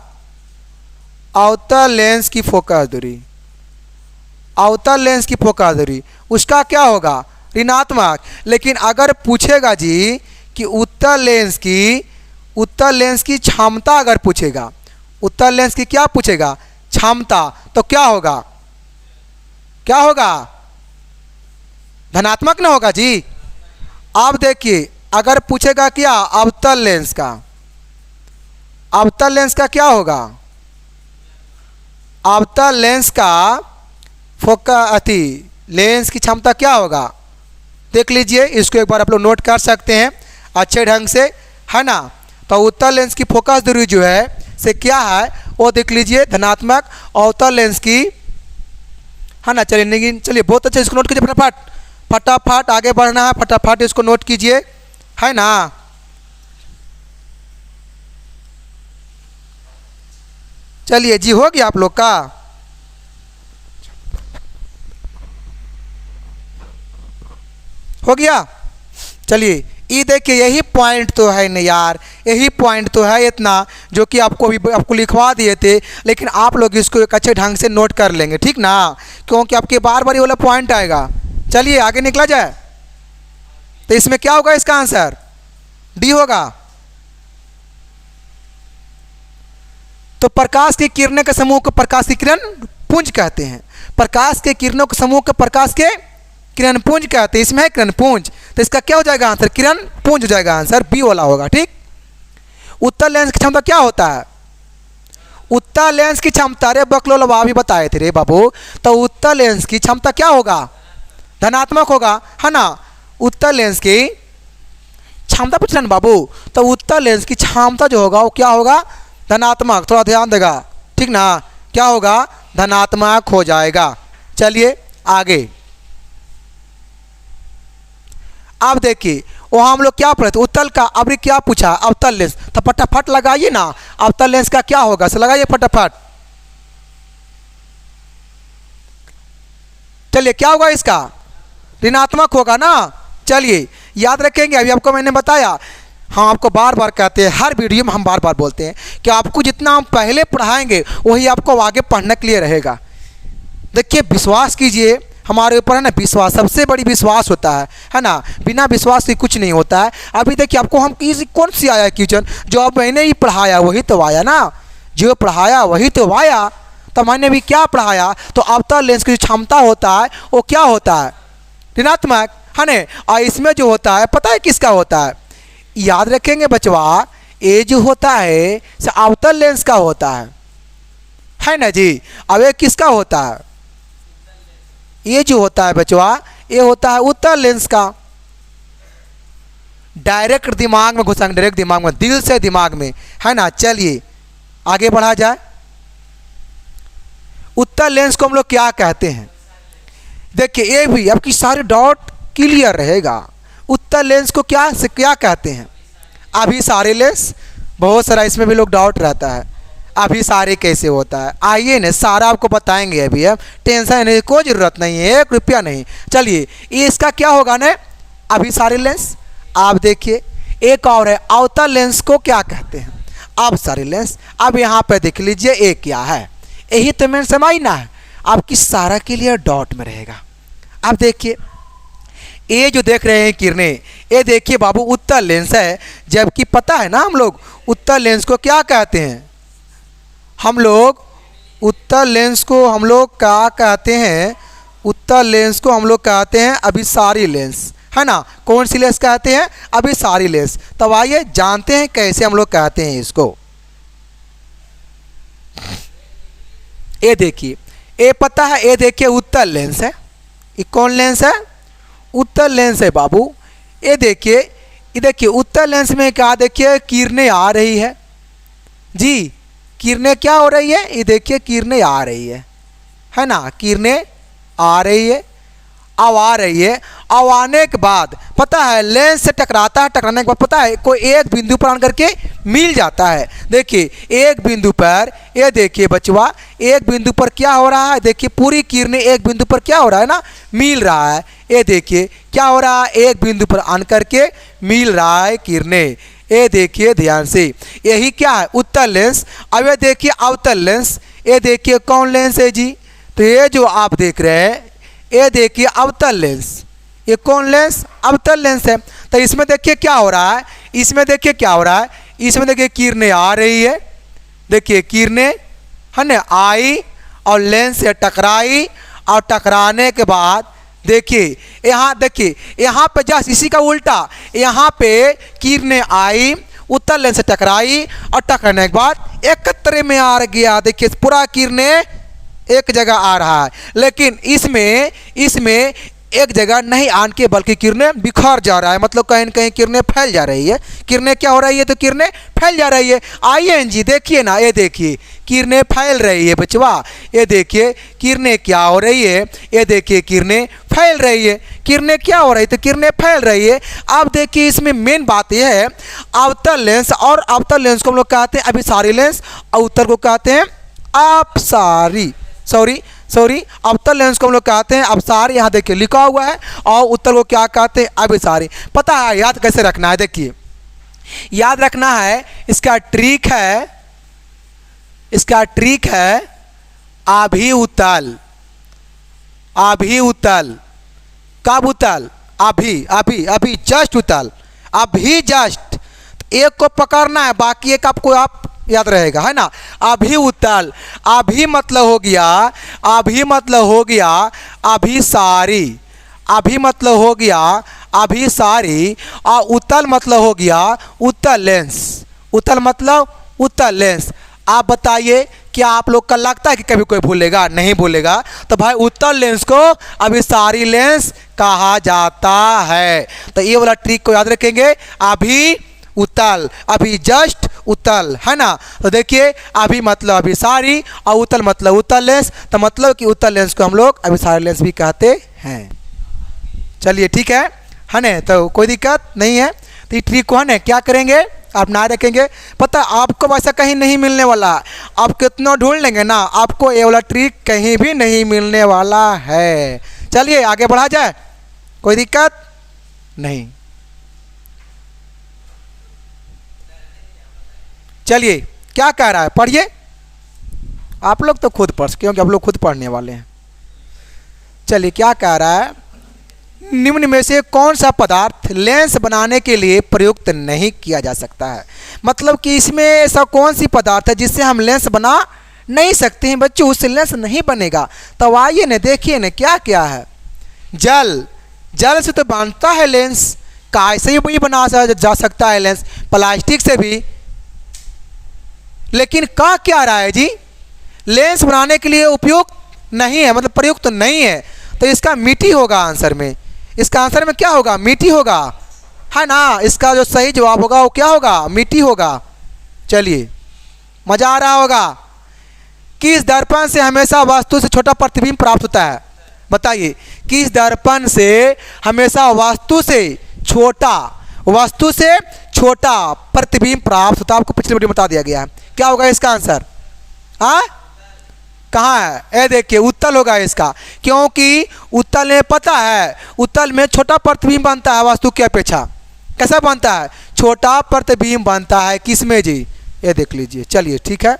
A: अवतल लेंस की फोकस दूरी, अवतल लेंस की फोकस दूरी उसका क्या होगा, ऋणात्मक। लेकिन अगर पूछेगा जी कि उत्तल लेंस की क्षमता, अगर पूछेगा उत्तल लेंस की क्या पूछेगा, क्षमता, तो क्या होगा, क्या होगा, धनात्मक ना होगा जी। अब देखिए अगर पूछेगा क्या अवतल लेंस का, अवतल लेंस का क्या होगा, अवतल लेंस का लेंस की क्षमता क्या होगा, देख लीजिए, इसको एक बार आप लोग नोट कर सकते हैं अच्छे ढंग से, है ना। तो उत्तल लेंस की फोकस दूरी जो है से क्या है वो देख लीजिए, धनात्मक अवतल लेंस की, है ना। चलिए बहुत अच्छे, इसको नोट कीजिए फटाफट, फटाफट आगे बढ़ना है, फटाफट इसको नोट कीजिए, है ना। चलिए जी हो गया आप लोग का, हो गया। चलिए ये देखिए यही पॉइंट तो है न यार, यही पॉइंट तो है इतना जो कि आपको अभी आपको लिखवा दिए थे, लेकिन आप लोग इसको एक अच्छे ढंग से नोट कर लेंगे, ठीक ना, क्योंकि आपके बार बार ये वाला पॉइंट आएगा। चलिए आगे निकला जाए। तो इसमें क्या होगा, इसका आंसर डी होगा। तो प्रकाश की किरणें के समूह को प्रकाश की किरण पुंज कहते हैं। प्रकाश के किरणों के समूह को प्रकाश के किरण पुंज कहते हैं। इसमें है किरण पुंज, तो इसका क्या हो जाएगा आंसर, किरण पुंज हो जाएगा आंसर, बी वाला होगा। ठीक। उत्तल लेंस की क्षमता क्या होता है, उत्तल लेंस की क्षमता, अरे बकलोलवा भी बताए थे रे बाबू। तो उत्तल लेंस की क्षमता क्या होगा, धनात्मक होगा, है ना। उत्तल लेंस की क्षमता पूछ रहे ना बाबू, तो उत्तल लेंस की क्षमता जो होगा वो क्या होगा, धनात्मक। थोड़ा ध्यान देगा, ठीक ना, क्या होगा, धनात्मक हो जाएगा। चलिए आगे। अब देखिए वहाँ हम लोग क्या पढ़े थे, उत्तल का, अब क्या पूछा, अवतल लेंस। तो फटाफट लगाइए ना, अवतल लेंस का क्या होगा, से लगाइए फटाफट। चलिए क्या होगा इसका, ऋणात्मक होगा ना। चलिए याद रखेंगे, अभी आपको मैंने बताया, हम आपको बार बार कहते हैं, हर वीडियो में हम बार बार बोलते हैं कि आपको जितना हम पहले पढ़ाएंगे वही आपको आगे पढ़ने के लिए रहेगा। देखिए विश्वास कीजिए हमारे ऊपर, है ना, विश्वास सबसे बड़ी विश्वास होता है ना, बिना विश्वास के कुछ नहीं होता है। अभी देखिए आपको हम कौन सी आया क्वेश्चन, जो अब मैंने ही पढ़ाया वही तो आया ना, जो पढ़ाया वही तो आया। तो मैंने भी क्या पढ़ाया, तो अवतल लेंस की जो क्षमता होता है वो क्या होता है, ऋणात्मक, है ना। और इसमें जो होता है पता है किसका होता है, याद रखेंगे बचवा, ये जो होता है से अवतल लेंस का होता है ना जी। अब ये किसका होता है, ये जो होता है बचवा ये होता है उत्तल लेंस का। डायरेक्ट दिमाग में घुसा, डायरेक्ट दिमाग में, दिल से दिमाग में, है ना। चलिए आगे बढ़ा जाए। उत्तल लेंस को हम लोग क्या कहते हैं, देखिए ये भी आपकी सारे डॉट क्लियर रहेगा। उत्तल लेंस को क्या से क्या कहते हैं, अभिसारी लेंस, बहुत सारा इसमें भी लोग डाउट रहता है, अभिसारी कैसे होता है, आइए ना सारा आपको बताएंगे अभी। अब टेंशन नहीं, कोई ज़रूरत नहीं है, 1 रुपया नहीं। चलिए ये इसका क्या होगा ना, अभिसारी लेंस। आप देखिए एक और है, अवतल लेंस को क्या कहते हैं, अभिसारी लेंस। अब यहाँ पे देख लीजिए ये क्या है, यही तो मैंने समझना है, आपकी सारा के लिए डॉट में रहेगा। अब देखिए ये जो देख रहे हैं किरणें, ये देखिए बाबू उत्तल लेंस है, जबकि पता है ना हम लोग उत्तल लेंस को क्या कहते हैं, हम लोग उत्तल लेंस को हम लोग क्या कहते हैं, उत्तल लेंस को हम लोग कहते हैं अभिसारी लेंस, है ना। कौन सी लेंस कहते हैं, अभिसारी लेंस। तब आइए जानते हैं कैसे हम लोग कहते हैं इसको। ये देखिए ये पता है, ये देखिए उत्तल लेंस है, ये कौन लेंस है, उत्तल लेंस है बाबू। ये देखिए उत्तल लेंस में क्या, देखिए किरणें आ रही है जी, किरणें क्या हो रही है, ये देखिए किरणें आ रही है ना, किरणें आ रही है, अब आ रही है। अब आने के बाद पता है लेंस से टकराता है, टकराने के बाद पता है कोई एक बिंदु पर आकर के मिल जाता है। देखिए एक बिंदु पर, ये देखिए बचवा, एक बिंदु पर क्या हो रहा है, देखिए पूरी किरणें एक बिंदु पर क्या हो रहा है ना, मिल रहा है। ये देखिए क्या हो रहा है, एक बिंदु पर आन करके मिल रहा है किरणें। ये देखिए ध्यान से, यही क्या है, उत्तल लेंस। अब ये देखिए अवतल लेंस, ये देखिए कौन लेंस है जी, तो ये जो आप देख रहे हैं ये देखिए अवतल लेंस, ये कौन लेंस, अवतल लेंस है। तो इसमें देखिए क्या हो रहा है, इसमें देखिए क्या हो रहा है, इसमें देखिए किरणें आ रही है, देखिए किरणें, है ना, आई और लेंस से टकराई, और टकराने के बाद देखिए यहाँ पे जस्ट इसी का उल्टा, यहाँ पे किरणें आई, उत्तल लेंस से टकराई, और टकराने के बाद एकत्र में आ गया। देखिए पूरा किरणें एक जगह आ रहा है, लेकिन इसमें एक जगह नहीं आन के बल्कि किरणें बिखर जा रहा है, मतलब कहीं न कहीं किरणें फैल जा रही है। किरणें क्या हो रही है, तो किरणें फैल जा रही है। आइए जी देखिए ना, ये देखिए किरणें फैल रही है बचवा, ये देखिए किरणें क्या हो रही है, ये देखिए किरणें फैल रही है। किरणें क्या हो रही है, तो किरणें फैल रही है। अब देखिए इसमें मेन बात यह है, अवतल लेंस, और अवतल लेंस को हम लोग कहते हैं अभिसारी लेंस, और उत्तल को कहते हैं अपसारी, सॉरी अवतल लेंस को हम लोग कहते हैं अपसारी। यहाँ देखिए लिखा हुआ है। और उत्तल को क्या कहते हैं? अभिसारी। पता है याद कैसे रखना है? देखिए याद रखना है, इसका ट्रिक है अभी उत्तल। अभी उत्तल कब उत्तल? अभी जस्ट उत्तल, अभी जस्ट। एक को पकड़ना है, बाकी एक आपको आप याद रहेगा, है ना। अभी उत्तल, अभी मतलब हो गया अभिसारी। अभी मतलब हो गया अभिसारी और उत्तल मतलब हो गया उत्तल लेंस। उत्तल मतलब उत्तल लेंस। आप बताइए क्या आप लोग का लगता है कि कभी कोई भूलेगा? नहीं भूलेगा। तो भाई उत्तल लेंस को अभिसारी लेंस कहा जाता है। तो ये वाला ट्रिक को याद रखेंगे, अभी उत्तल, अभी जस्ट उत्तल, है ना। तो देखिए अभी मतलब अभिसारी और उत्तल मतलब उत्तल लेंस। तो मतलब कि उत्तल लेंस को हम लोग अभिसारी लेंस भी कहते हैं। चलिए ठीक है ना। तो कोई दिक्कत नहीं है। तो ये ट्रिक को है ना क्या करेंगे आप ना रखेंगे। पता आपको वैसा कहीं नहीं मिलने वाला। आप कितना ढूंढ लेंगे ना, आपको ये वाला ट्रिक कहीं भी नहीं मिलने वाला है। चलिए आगे बढ़ा जाए, कोई दिक्कत नहीं। चलिए क्या कह रहा है पढ़िए। आप लोग तो खुद पढ़, क्योंकि आप लोग खुद पढ़ने वाले हैं। चलिए क्या कह रहा है, निम्न में से कौन सा पदार्थ लेंस बनाने के लिए प्रयुक्त नहीं किया जा सकता है। मतलब कि इसमें ऐसा कौन सी पदार्थ है जिससे हम लेंस बना नहीं सकते हैं बच्चों, उससे लेंस नहीं बनेगा। तो आइए ना देखिए ना क्या क्या है। जल से तो बनता है लेंस, काय से भी बना जा सकता है लेंस, प्लास्टिक से भी। लेकिन कह क्या रहा है जी, लेंस बनाने के लिए उपयुक्त नहीं है, मतलब प्रयुक्त तो नहीं है। तो इसका मिट्टी होगा आंसर में। इसका आंसर में क्या होगा? मिट्टी होगा, है ना। इसका जो सही जवाब होगा वो क्या होगा? मिट्टी होगा। चलिए मजा आ रहा होगा। किस दर्पण से हमेशा वस्तु से छोटा प्रतिबिंब प्राप्त होता है? बताइए किस दर्पण से हमेशा वस्तु से छोटा प्रतिबिंब प्राप्त होता है? आपको पिछले वीडियो में बता दिया गया है। क्या होगा इसका आंसर? कहाँ है? ये देखिए उत्तल होगा इसका, क्योंकि उत्तल में पता है उत्तल में छोटा प्रतिबिंब बनता है वस्तु की अपेक्षा। कैसा बनता है? छोटा प्रतिबिंब बनता है। किसमें जी? ये देख लीजिए। चलिए ठीक है।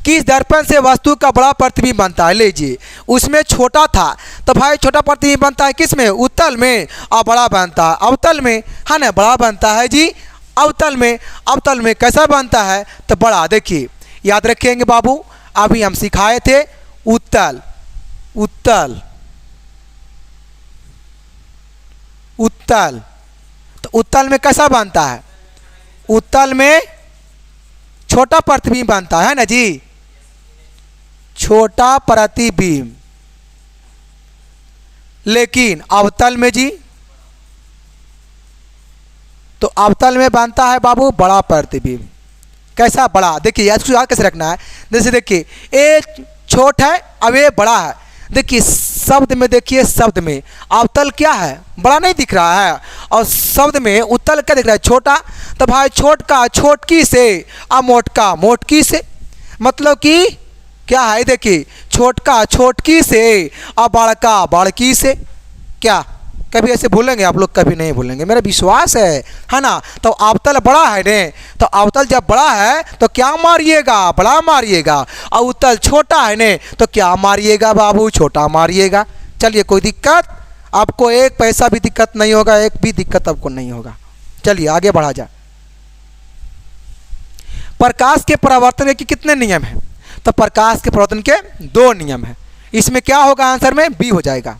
A: किस दर्पण से वस्तु का बड़ा प्रतिबिंब बनता है? लीजिए उसमें छोटा था, तो भाई छोटा प्रतिबिंब बनता है किसमें? उत्तल में। और बड़ा बनता है अवतल में, है ना। बड़ा बनता है जी अवतल में। अवतल में कैसा बनता है? तो बड़ा। देखिए याद रखेंगे बाबू, अभी हम सिखाए थे उत्तल तो उत्तल में कैसा बनता है? उत्तल में छोटा प्रतिबिंब बनता है ना जी, छोटा प्रतिबिंब। लेकिन अवतल में जी, तो अवतल में बनता है बाबू बड़ा प्रतिबिंब। कैसा? बड़ा। देखिए याद कैसे रखना है। जैसे देखिए ए छोट है, अब ये बड़ा है। देखिए शब्द में, देखिए शब्द में अवतल क्या है? बड़ा नहीं दिख रहा है। और शब्द में उत्तल क्या दिख रहा है? छोटा। तो भाई छोट का छोटकी से और मोटका मोटकी से, मतलब कि क्या है? देखिए छोटका छोटकी से और बड़का बड़की से। क्या कभी ऐसे भूलेंगे आप लोग? कभी नहीं भूलेंगे, मेरा विश्वास है ना। तो अवतल बड़ा है ने, तो अवतल जब बड़ा है तो क्या मारिएगा? बड़ा मारिएगा। और उत्तल छोटा है ने, तो क्या मारिएगा बाबू? छोटा मारिएगा। चलिए कोई दिक्कत आपको, एक पैसा भी दिक्कत नहीं होगा, एक भी दिक्कत आपको नहीं होगा। चलिए आगे बढ़ा जाए। प्रकाश के परावर्तन के कितने नियम हैं? तो प्रकाश के परावर्तन के 2 नियम हैं। इसमें क्या होगा? आंसर में बी हो जाएगा।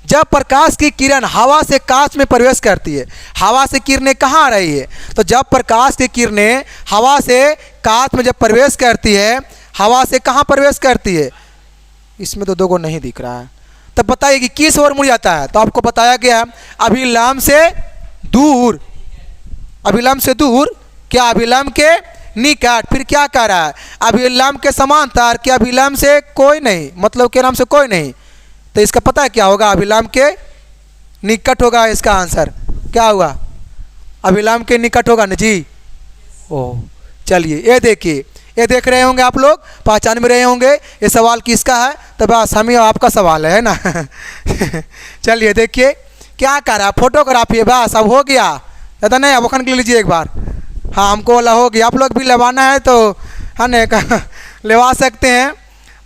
A: जब प्रकाश की किरण हवा से कांच में प्रवेश करती है, हवा से किरणें कहाँ आ रही है? तो जब प्रकाश की किरणें हवा से कांच में जब प्रवेश करती है, हवा से कहाँ प्रवेश करती है? इसमें तो 2 को नहीं दिख रहा है। तब बताइए कि किस ओर मुड़ जाता है? तो आपको बताया गया अभिलंब से दूर। अभिलंब से दूर, क्या अभिलंब के निकट? फिर क्या कह रहा है? अभिलंब के समांतर, क्या अभिलंब से कोई नहीं, मतलब के नाम से कोई नहीं। तो इसका पता है क्या होगा? अभिलंब के निकट होगा इसका आंसर। क्या हुआ? अभिलंब के निकट होगा ना जी। ओह चलिए ये देखिए ये देख रहे होंगे आप लोग, पहचान भी रहे होंगे ये सवाल किसका है। तो बस हम ही आपका सवाल है ना। चलिए देखिए क्या कर रहा है, फोटोग्राफी है, बस अब हो गया, ज़्यादा नहीं। अब ओखन के लीजिए एक बार, हाँ हमको वाला हो गया। आप लोग भी लेवाना है तो है ना लेवा सकते हैं,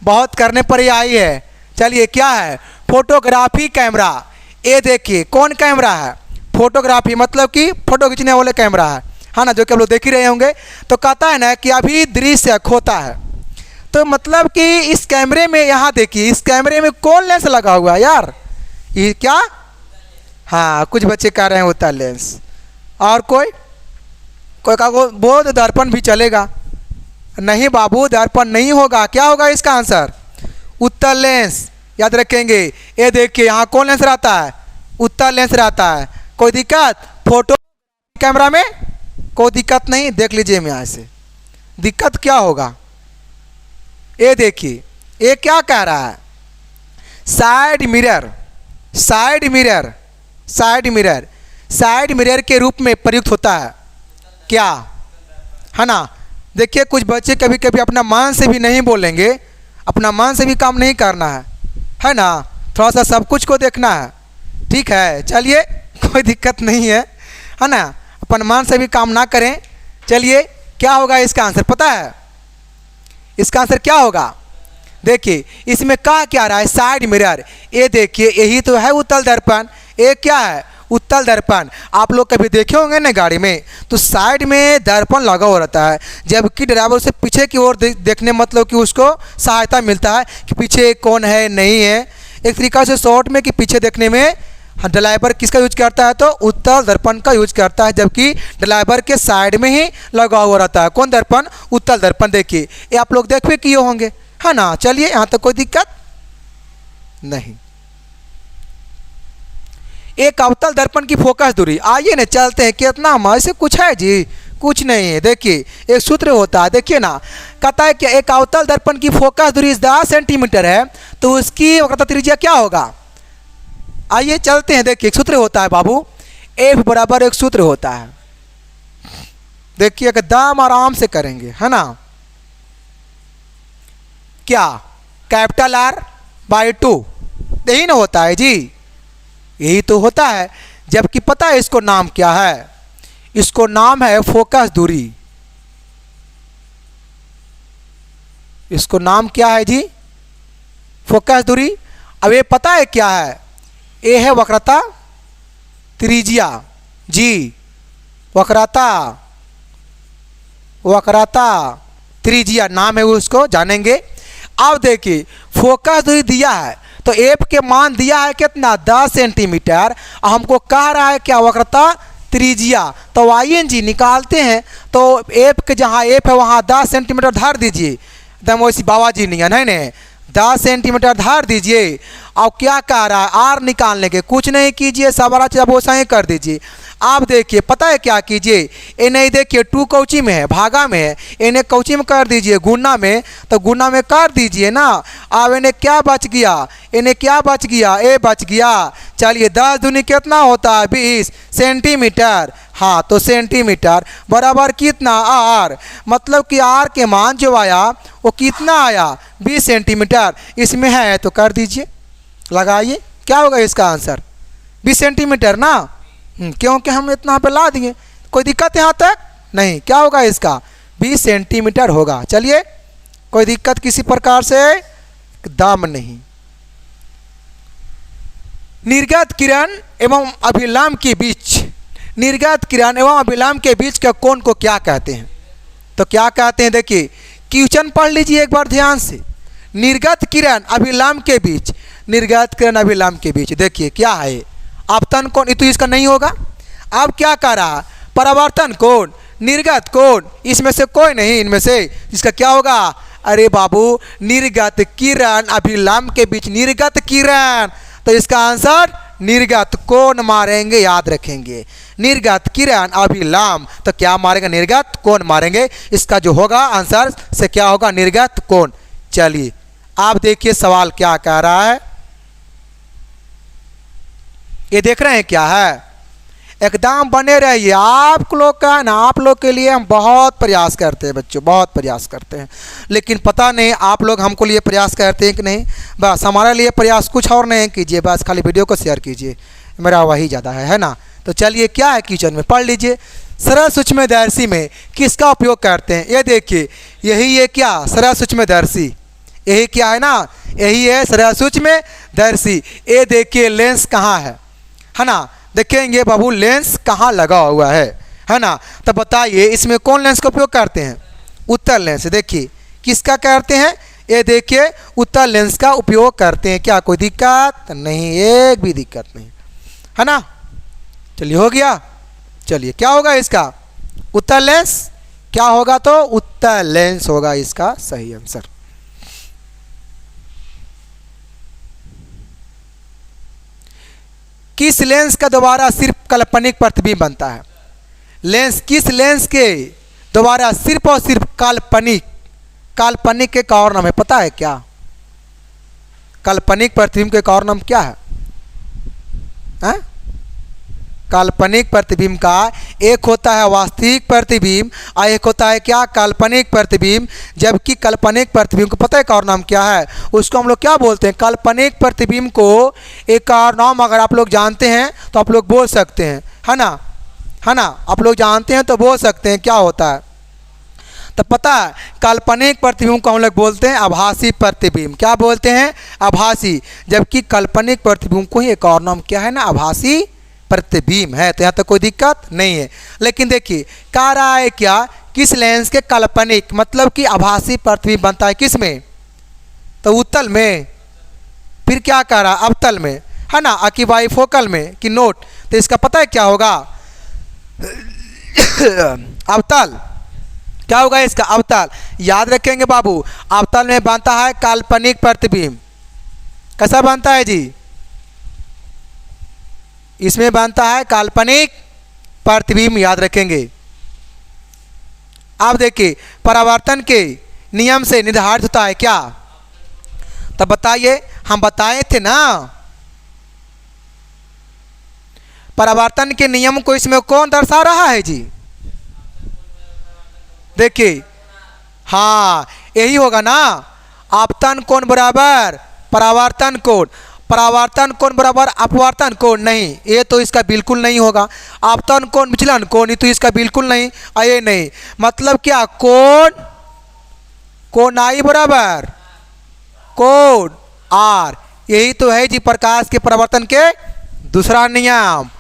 A: बहुत करने पर ही आई है। चलिए क्या है, फोटोग्राफी कैमरा। ये देखिए कौन कैमरा है, फोटोग्राफी मतलब कि फोटो खींचने वाले कैमरा है ना, जो कि आप लोग देख ही रहे होंगे। तो कहता है ना कि अभी दृश्य खोता है, तो मतलब कि इस कैमरे में, यहाँ देखिए इस कैमरे में कौन लेंस लगा हुआ है यार, ये क्या, हाँ कुछ बच्चे कह रहे हैं उत्तल लेंस, और कोई का बोध दर्पण भी चलेगा। नहीं बाबू, दर्पण नहीं होगा, क्या होगा इसका आंसर, उत्तल लेंस। याद रखेंगे। ये देखिए यहाँ कौन लेंस रहता है, उत्तल लेंस रहता है। कोई दिक्कत फोटो कैमरा में, कोई दिक्कत नहीं, देख लीजिए मैं यहाँ से दिक्कत क्या होगा। ये देखिए ये क्या कह रहा है, side mirror, side mirror, side mirror, side mirror के रूप में प्रयुक्त होता है क्या, है ना। देखिए कुछ बच्चे कभी कभी अपना मन से भी नहीं बोलेंगे, अपना मन से भी काम नहीं करना है ना, थोड़ा सा सब कुछ को देखना है, ठीक है। चलिए कोई दिक्कत नहीं है ना, अपन मन से भी काम ना करें। चलिए क्या होगा इसका आंसर पता है, इसका आंसर क्या होगा, देखिए इसमें कहा क्या रहा है, साइड मिरर। ये देखिए यही तो है उत्तल दर्पण। ये क्या है, उत्तल दर्पण। आप लोग कभी देखे होंगे ना गाड़ी में, तो साइड में दर्पण लगा हुआ रहता है, जबकि ड्राइवर से पीछे की ओर देखने मतलब कि उसको सहायता मिलता है कि पीछे कौन है नहीं है। एक तरीका से शॉर्ट में कि पीछे देखने में ड्राइवर किसका यूज करता है, तो उत्तल दर्पण का यूज करता है, जबकि ड्राइवर के साइड में ही लगा हुआ रहता है कौन दर्पण, उत्तल दर्पण। देखिए ये आप लोग देख भी किए होंगे, है ना। चलिए यहाँ तक कोई दिक्कत नहीं। एक अवतल दर्पण की फोकस दूरी, आइए ना चलते हैं, कितना ऐसे कुछ है जी, कुछ नहीं है। देखिए एक सूत्र होता है, देखिए ना, कहता है कि एक अवतल दर्पण की फोकस दूरी 10 सेंटीमीटर है, तो उसकी वक्रता त्रिज्या क्या होगा। आइए चलते हैं, देखिए एक सूत्र होता है बाबू, एफ बराबर एक सूत्र होता है। देखिए एकदम आराम से करेंगे, है ना। क्या, कैपिटल आर बाई 2, यही ना होता है जी, यही तो होता है। जबकि पता है इसको नाम क्या है, इसको नाम है फोकस दूरी। इसको नाम क्या है जी, फोकस दूरी। अब ये पता है क्या है, ये है वक्रता त्रिज्या जी, वक्रता, वक्रता त्रिज्या नाम है, उसको जानेंगे। अब देखिए फोकस दूरी दिया है, तो एफ के मान दिया है कितना, 10 सेंटीमीटर। हमको कह रहा है क्या, वक्रता त्रिज्या। तो आइए जी निकालते हैं। तो एफ के जहाँ एफ है वहाँ 10 सेंटीमीटर धार दीजिए, एकदम वैसी बाबा जी नहीं है ना, 10 सेंटीमीटर धार दीजिए। और क्या कह रहा है, आर निकालने के कुछ नहीं कीजिए, सारा चीज़ वो सही कर दीजिए। आप देखिए पता है क्या कीजिए, ये नहीं देखिए 2 कौची में है, भागा में है, इन्हें कौची में कर दीजिए, गुना में, तो गुना में कर दीजिए ना। अब इन्हें क्या बच गया, इन्हें क्या बच गया, ए बच गया। चलिए 10 दूनी कितना होता है, 20 सेंटीमीटर। हाँ तो सेंटीमीटर बराबर कितना, आर, मतलब कि आर के मान जो आया वो कितना आया, 20 सेंटीमीटर। इसमें है तो कर दीजिए, लगाइए, क्या होगा इसका आंसर, 20 सेंटीमीटर ना, क्योंकि हम इतना पे ला दिए। कोई दिक्कत यहाँ तक नहीं, क्या होगा इसका, 20 सेंटीमीटर होगा। चलिए कोई दिक्कत किसी प्रकार से दाम नहीं। निर्गत किरण एवं अभिलंब के बीच, निर्गत किरण एवं अभिलंब के बीच के कोण को क्या कहते हैं, तो क्या कहते हैं, देखिए क्वेश्चन पढ़ लीजिए एक बार ध्यान से। निर्गत किरण अभिलंब के बीच, निर्गत किरण अभिलंब के बीच, देखिए क्या है, आपतन कोण, तो इसका नहीं होगा। अब क्या कह रहा, परावर्तन कोण, निर्गत कोण, इसमें से कोई नहीं, इनमें से इसका क्या होगा, अरे बाबू निर्गत किरण अभिलंब के बीच, निर्गत किरण, तो इसका आंसर निर्गत कोण मारेंगे, याद रखेंगे, निर्गत किरण अभिलंब, तो क्या मारेंगे, निर्गत कोण मारेंगे। इसका जो होगा आंसर से क्या होगा, निर्गत कोण। चलिए आप देखिए सवाल क्या कह रहा है, ये देख रहे हैं क्या है, एकदम बने रहिए। आप लोग का ना, आप लोग के लिए हम बहुत प्रयास करते हैं बच्चों, बहुत प्रयास करते हैं, लेकिन पता नहीं आप लोग हमको लिए प्रयास करते हैं कि नहीं। बस हमारे लिए प्रयास कुछ और नहीं कीजिए, बस खाली वीडियो को शेयर कीजिए, मेरा वही ज़्यादा है ना। तो चलिए क्या है क्वेश्चन में पढ़ लीजिए। सरल सूक्ष्मदर्शी में किसका उपयोग करते हैं? ये देखिए, यही है क्या सरल सूक्ष्मदर्शी, यही क्या है ना, यही है सरल सूक्ष्मदर्शी। ये देखिए लेंस कहाँ है ना, देखेंगे बाबू लेंस कहाँ लगा हुआ है ना। तो बताइए इसमें कौन लेंस का उपयोग करते हैं? उत्तल लेंस। देखिए किसका करते हैं? ये देखिए उत्तल लेंस का उपयोग करते हैं। क्या कोई दिक्कत नहीं? एक भी दिक्कत नहीं है ना। चलिए हो गया। चलिए क्या होगा इसका? उत्तल लेंस। क्या होगा? तो उत्तल लेंस होगा इसका सही आंसर। किस लेंस का द्वारा सिर्फ काल्पनिक प्रतिबिंब बनता है? लेंस, किस लेंस के द्वारा सिर्फ और सिर्फ काल्पनिक, काल्पनिक के और नाम है पता है क्या? काल्पनिक प्रतिबिंब के और नाम क्या है? काल्पनिक प्रतिबिंब का एक होता है वास्तविक प्रतिबिंब और एक होता है क्या? काल्पनिक प्रतिबिंब। जबकि काल्पनिक प्रतिबिंब को पता है एक और नाम क्या है? उसको हम लोग क्या बोलते हैं? काल्पनिक प्रतिबिंब को एक और नाम अगर आप लोग जानते हैं तो आप लोग बोल सकते हैं, है ना, है ना। आप लोग जानते हैं तो बोल सकते हैं क्या होता है। तो पता है काल्पनिक प्रतिबिंब को हम लोग बोलते हैं आभासी प्रतिबिंब। क्या बोलते हैं? आभासी। जबकि काल्पनिक प्रतिबिंब को ही एक और नाम क्या है ना? आभासी प्रतिबिंब है। तो यहाँ तक कोई दिक्कत नहीं है। लेकिन देखिए कह रहा है क्या? किस लेंस के काल्पनिक मतलब कि आभासी प्रतिबिंब बनता है? किस में? तो उत्तल में। फिर क्या कह रहा है? अवतल में, है ना, कि बाइफोकल में कि नोट। तो इसका पता है क्या होगा? अवतल। क्या होगा इसका? अवतल। याद रखेंगे बाबू, अवतल में बनता है काल्पनिक प्रतिबिंब। कैसा बनता है जी? इसमें बनता है काल्पनिक प्रतिबिंब, याद रखेंगे। अब देखिए परावर्तन के नियम से निर्धारित होता है क्या? तब बताइए, हम बताए थे ना परावर्तन के नियम को। इसमें कौन दर्शा रहा है जी? देखिए हाँ यही होगा ना, आपतन कोण बराबर परावर्तन कोण। परावर्तन कोण बराबर अपवर्तन कोण नहीं, ये तो इसका बिल्कुल नहीं होगा। आपतन कोण विचलन कोण, ये तो इसका बिल्कुल नहीं, ये नहीं। मतलब क्या? कोण, कोण आई बराबर कोण आर, यही तो है जी प्रकाश के परावर्तन के दूसरा नियम।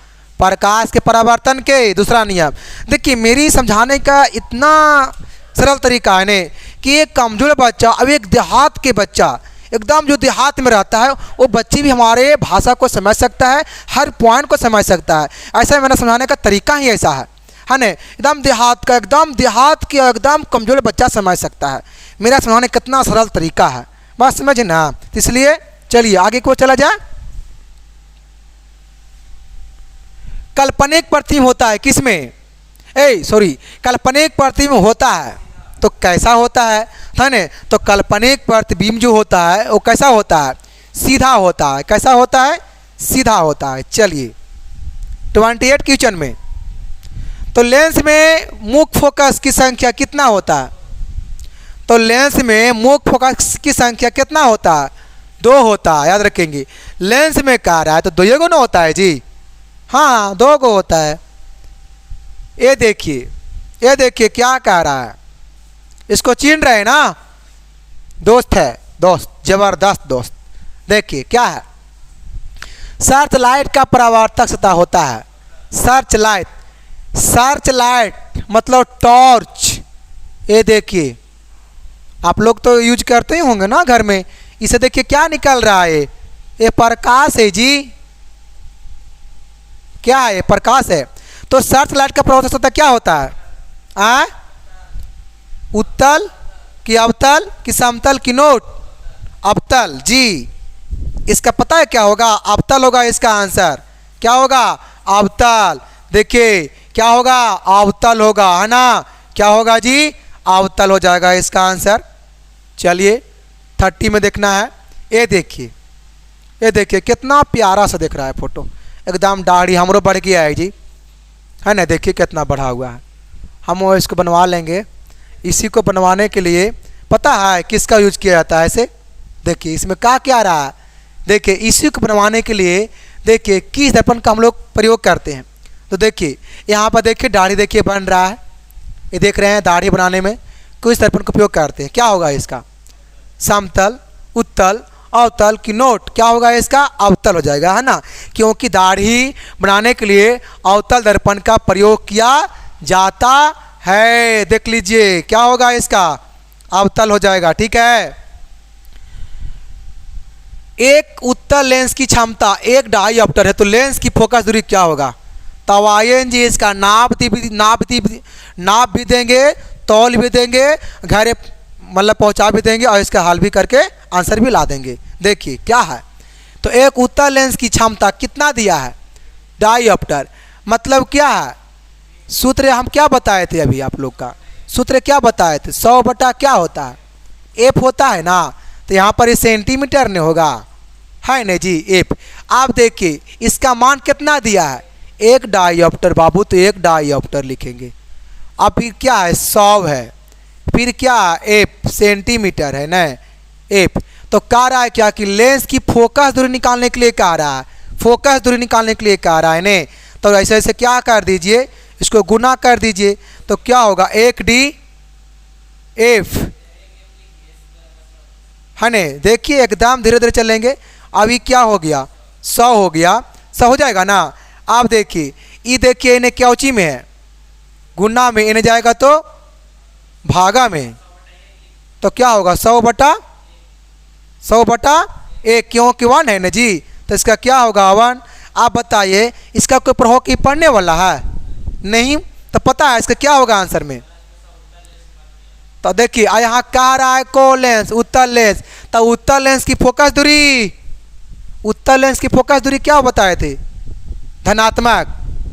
A: प्रकाश के परावर्तन के दूसरा नियम। देखिए मेरी समझाने का इतना सरल तरीका है ने कि एक कमजोर बच्चा, अब एक देहात के बच्चा, एकदम जो देहात में रहता है वो बच्चे भी हमारे भाषा को समझ सकता है, हर पॉइंट को समझ सकता है। ऐसा मेरा समझाने का तरीका ही ऐसा है ना। एकदम देहात का, एकदम देहात के एकदम कमजोर बच्चा समझ सकता है। मेरा समझाने कितना सरल तरीका है, बस समझे ना। इसलिए चलिए आगे को चला जाए। काल्पनिक प्रतिबिंब होता है किसमें? काल्पनिक प्रतिबिंब होता है तो कैसा होता है ना? तो काल्पनिक प्रतिबिंब जो होता है वो कैसा होता है? सीधा होता है। कैसा होता है? सीधा होता है। चलिए 28 क्वेश्चन में, तो लेंस में मुख्य फोकस की संख्या कितना होता है? तो लेंस में मुख्य फोकस की संख्या कितना होता है? 2 होता है, याद रखेंगे। लेंस में कह रहा है तो 2 गुना होता है जी। हाँ 2 को होता है। ये देखिए क्या कह रहा है, इसको चीन रहे ना, दोस्त है, दोस्त, जबरदस्त दोस्त। देखिए क्या है, सर्च लाइट का परावर्तक सतह होता है। सर्च लाइट, सर्च लाइट मतलब टॉर्च। ये देखिए आप लोग तो यूज करते ही होंगे ना घर में। इसे देखिए क्या निकल रहा है, ये प्रकाश है जी। क्या है? प्रकाश है। तो सर्च लाइट का परावर्तक सतह क्या होता है? उत्तल कि अवतल कि समतल कि नोट? अवतल जी। इसका पता है क्या होगा? अवतल होगा इसका आंसर। क्या होगा? अवतल। देखिए क्या होगा? अवतल होगा, है ना। क्या होगा जी? अवतल हो जाएगा इसका आंसर। चलिए 30 में देखना है। ये देखिए कितना प्यारा सा दिख रहा है फोटो, एकदम दाढ़ी हमरो बढ़ गया है जी। है ना। देखिए कितना बढ़ा हुआ है। हम वो इसको बनवा लेंगे। इसी को बनवाने के लिए पता है किसका यूज किया जाता है ऐसे। देखिए इसमें क्या रहा है। देखिए इसी को बनवाने के लिए देखिए किस दर्पण का हम लोग प्रयोग करते हैं। तो देखिए यहाँ पर देखिए दाढ़ी देखिए बन रहा है। ये देख रहे हैं दाढ़ी बनाने में किस दर्पण का उपयोग करते हैं। क्या होगा इसका? समतल, उत्तल, अवतल की नोट। क्या होगा इसका? अवतल हो जाएगा, है ना। क्योंकि दाढ़ी बनाने के लिए अवतल दर्पण का प्रयोग किया जाता है। देख लीजिए क्या होगा इसका? अवतल हो जाएगा। ठीक है। एक उत्तल लेंस की क्षमता 1 डायोप्टर है तो लेंस की फोकस दूरी क्या होगा? तो आइए जी इसका नाप भी देंगे, तौल भी देंगे, घर मतलब पहुंचा भी देंगे और इसका हल भी करके आंसर भी ला देंगे। देखिए क्या है। तो एक उत्तल लेंस की क्षमता कितना दिया है? डायोप्टर। मतलब क्या है? सूत्र हम क्या बताए थे अभी? आप लोग का सूत्र क्या बताए थे? 100 बटा क्या होता है? एफ होता है ना। तो यहाँ पर इस सेंटीमीटर में होगा, है ना जी, एफ। आप देखिए इसका मान कितना दिया है? 1 डायोप्टर बाबू। तो 1 डायोप्टर लिखेंगे। अब फिर क्या है? 100 है। फिर क्या? एफ सेंटीमीटर है ना, एफ। तो कह रहा है क्या कि लेंस की फोकस दूरी निकालने के लिए कह रहा है। फोकस दूरी निकालने के लिए कह रहा है ने। तो ऐसे ऐसे क्या कर दीजिए, इसको गुना कर दीजिए। तो क्या होगा? 1 डी एफ, है ने। देखिए एकदम धीरे धीरे चलेंगे। अभी क्या हो गया? 100 हो गया। 100 हो जाएगा ना। आप देखिए ये देखिए इन्हें क्योंची में है? गुना में। इन्हें जाएगा तो भागा में। तो क्या होगा? 100 बटा 1 क्योंकि 1 है ना जी। तो इसका क्या होगा? 1। आप बताइए इसका कोई प्रभाव की पड़ने वाला है? नहीं। तो पता है इसका क्या होगा आंसर में? तो देखिए यहाँ कह रहा है को लेंस, उत्तल लेंस। तो उत्तल लेंस की फोकस दूरी, उत्तल लेंस की फोकस दूरी क्या बताए थे? धनात्मक।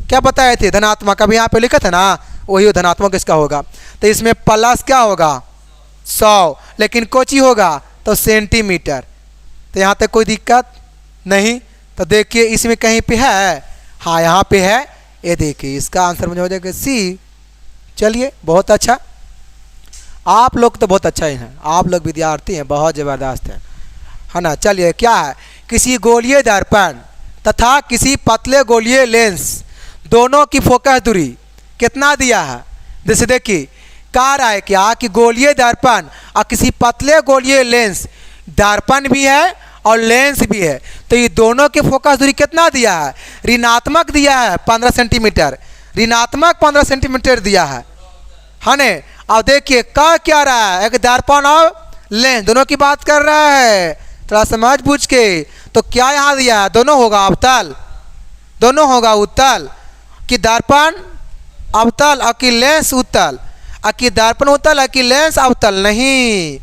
A: क्या बताए थे? धनात्मक। अभी यहाँ पे लिखा था ना, वही धनात्मक इसका होगा। तो इसमें प्लस क्या होगा? 100। लेकिन कोची होगा? तो सेंटीमीटर। तो यहाँ तक कोई दिक्कत नहीं। तो देखिए इसमें कहीं पे है? हाँ यहाँ पे है। ये देखिए इसका आंसर मुझे हो जाएगा सी। चलिए बहुत अच्छा। आप लोग तो बहुत अच्छा ही हैं। आप लोग विद्यार्थी हैं, बहुत ज़बरदस्त हैं, है ना। चलिए क्या है? किसी गोलीय दर्पण तथा किसी पतले गोलीय लेंस दोनों की फोकस दूरी कितना दिया है? जैसे देखिए कह रहा है क्या कि गोलीय दर्पण और किसी पतले गोलीय लेंस, दर्पण भी है और लेंस भी है। तो ये दोनों की फोकस दूरी कितना दिया है? ऋणात्मक दिया है 15 सेंटीमीटर। ऋणात्मक 15 सेंटीमीटर दिया है ने। अब देखिए क्या रहा है? एक दर्पण और लेंस दोनों की बात कर रहा है। थोड़ा समझ बूझ के। तो क्या यहाँ दिया है? दोनों होगा अवतल, दोनों होगा उत्तल। कि दर्पण अवतल और कि लेंस उत्तल, और कि दर्पण उत्तल और कि लेंस अवतल नहीं।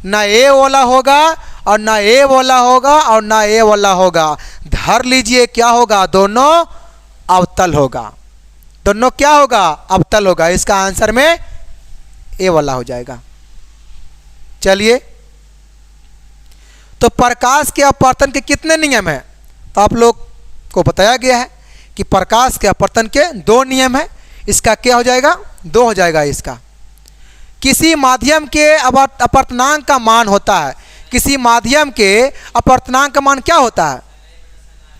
A: ना ए वाला होगा और ना ए वाला होगा और ना ए वाला होगा। धर लीजिए क्या होगा? दोनों अवतल होगा। दोनों क्या होगा? अवतल होगा। इसका आंसर में ए वाला हो जाएगा। चलिए तो प्रकाश के अपवर्तन के कितने नियम हैं? तो आप लोग को बताया गया है कि प्रकाश के अपवर्तन के 2 नियम हैं। इसका क्या हो जाएगा? 2 हो जाएगा इसका। किसी माध्यम के अपवर्तनांक का मान होता है। किसी माध्यम के अपवर्तनांक का मान क्या होता है?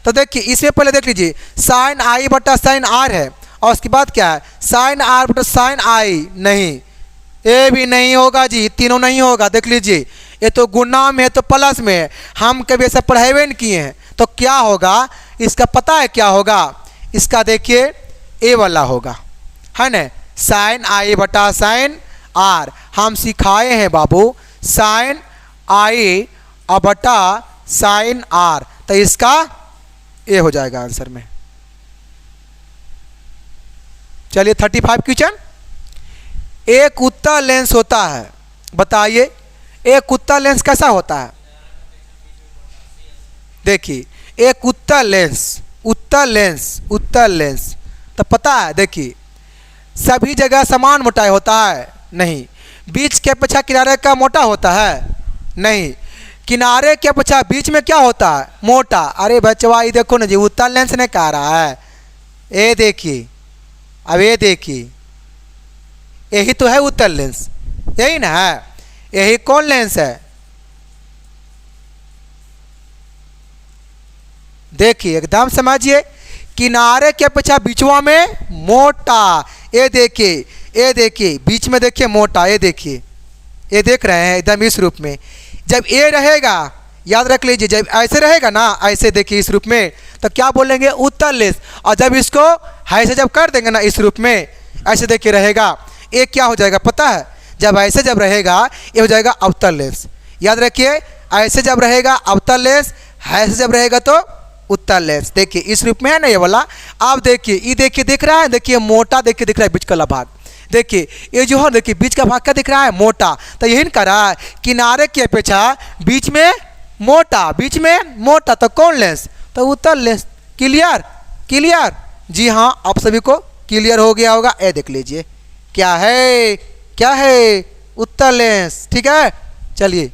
A: तो देखिए इसमें पहले देख लीजिए साइन आई बटा साइन आर है और उसके बाद क्या है? साइन आर बटा साइन आई। नहीं, ये भी नहीं होगा जी, तीनों नहीं होगा। देख लीजिए ये तो गुना में है तो प्लस में है। हम कभी ऐसा पढ़ाई नहीं किए हैं। तो क्या होगा इसका? पता है क्या होगा इसका? देखिए ए वाला होगा, है ना। साइन आई बटा साइन आर हम सिखाए हैं बाबू। साइन आई और बटा साइन आर। तो इसका ए हो जाएगा आंसर में। चलिए 35 क्वेश्चन। एक उत्तल लेंस होता है। बताइए एक उत्तल लेंस कैसा होता है? देखिए एक उत्तल लेंस तो पता है। देखिए सभी जगह समान मोटाई होता है? नहीं। बीच के अपेक्षा किनारे का मोटा होता है? नहीं। किनारे के अपेक्षा बीच में क्या होता है? मोटा। अरे बचवा ये देखो ना जी, उत्तल लेंस ने कह रहा है। ये देखिए अब ये देखिए, यही तो है उत्तल लेंस, यही ना है। यही कौन लेंस है? देखिए एकदम समझिए, किनारे के अपेक्षा बीचवा में मोटा। ये देखिए, ये देखिए बीच में देखिए मोटा, ये देखिए, ये देख रहे हैं एकदम इस रूप में। जब ये रहेगा, याद रख लीजिए, जब ऐसे रहेगा ना, ऐसे देखिए इस रूप में, तो क्या बोलेंगे? उत्तल लेंस। और जब इसको ऐसे जब कर देंगे ना इस रूप में, ऐसे देखिए रहेगा, ये क्या हो जाएगा पता है? जब ऐसे जब रहेगा ये हो जाएगा अवतल लेंस। याद रखिए, ऐसे जब रहेगा अवतल लेंस, ऐसे जब रहेगा तो उत्तल लेंस। देखिए इस रूप में है ना ये वाला। आप देखिए, ये देखिए दिख रहा है, देखिए मोटा, देखिए दिख रहा है बीच का भाग। देखिए ये जो है, देखिए बीच का भाग क्या दिख रहा है? मोटा। तो यही कह रहा है किनारे की अपेक्षा बीच में मोटा, बीच में मोटा, तो कौन लेंस? तो उत्तल लेंस। क्लियर? क्लियर? जी हाँ, आप सभी को क्लियर हो गया होगा। ये देख लीजिए क्या है, क्या है? उत्तल लेंस। ठीक है, चलिए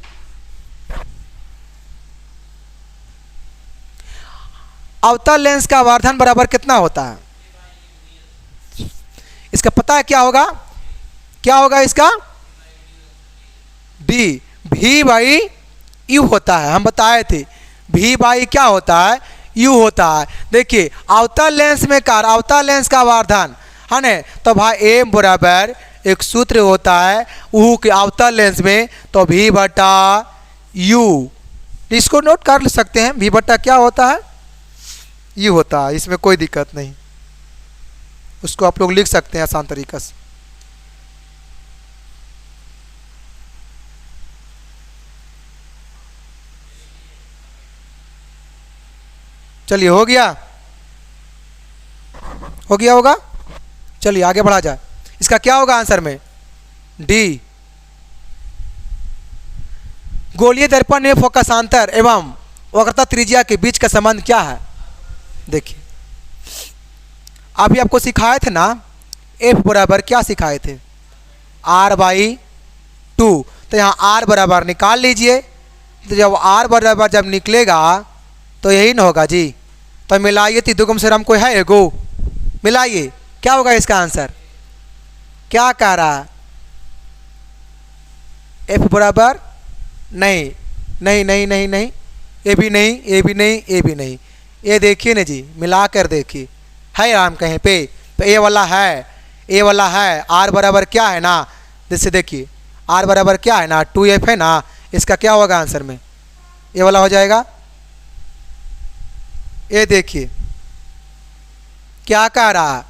A: अवतल लेंस का आवर्धन बराबर कितना होता है? इसका पता है क्या होगा? क्या होगा इसका? डी, भी बाई यू होता है। हम बताए थे भी बाई क्या होता है? यू होता है। देखिए अवतल लेंस में कार, अवतल लेंस का आवर्धन है ना, तो भाई एम बराबर एक सूत्र होता है ऊ के अवतल लेंस में, तो भी बटा यू। इसको नोट कर सकते हैं, भी बटा क्या होता है? यू होता है। इसमें कोई दिक्कत नहीं, उसको आप लोग लिख सकते हैं आसान तरीका से। चलिए हो गया, हो गया होगा। चलिए आगे बढ़ा जाए। इसका क्या होगा आंसर में? डी। गोलीय दर्पण में फोकसांतर एवं वक्रता त्रिज्या के बीच का संबंध क्या है? देखिए अभी आपको सिखाए थे ना, एफ बराबर क्या सिखाए थे? R by two. तो यहाँ आर बराबर निकाल लीजिए। तो जब आर बराबर जब निकलेगा तो यही ना होगा जी। तो मिलाइए, तीन से हम कोई है एगो, मिलाइए, क्या होगा इसका आंसर? क्या कह रहा है? एफ बराबर नहीं, नहीं नहीं नहीं नहीं, ये भी नहीं, ये भी नहीं, ये भी नहीं। ये देखिए ना जी, मिला कर देखिए, है आम कहीं पे? तो ये वाला है, ये वाला है। आर बराबर क्या है ना, जैसे देखिए आर बराबर क्या है ना, 2f है ना। इसका क्या होगा आंसर में? ये वाला हो जाएगा। ये देखिए क्या कह रहा है?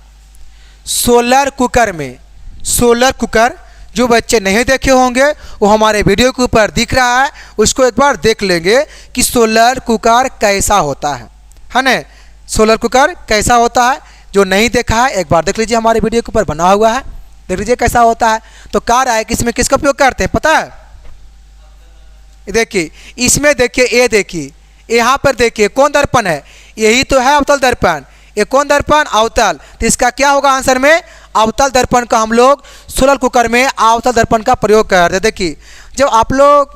A: सोलर कुकर में, सोलर कुकर जो बच्चे नहीं देखे होंगे वो हमारे वीडियो के ऊपर दिख रहा है, उसको एक बार देख लेंगे कि सोलर कुकर कैसा होता है ना। सोलर कुकर कैसा होता है, जो नहीं देखा है एक बार देख लीजिए, हमारे वीडियो के ऊपर बना हुआ है, देख लीजिए कैसा होता है। तो कह रहा है कि इसमें किसका उपयोग करते हैं पता है? देखिए इसमें देखिए, ये देखिए यहाँ पर देखिए कौन दर्पण है? यही तो है अवतल दर्पण। ये कौन दर्पण? अवतल। तो इसका क्या होगा आंसर में? अवतल दर्पण का हम लोग सोलर कुकर में अवतल दर्पण का प्रयोग करते हैं। देखिए जब आप लोग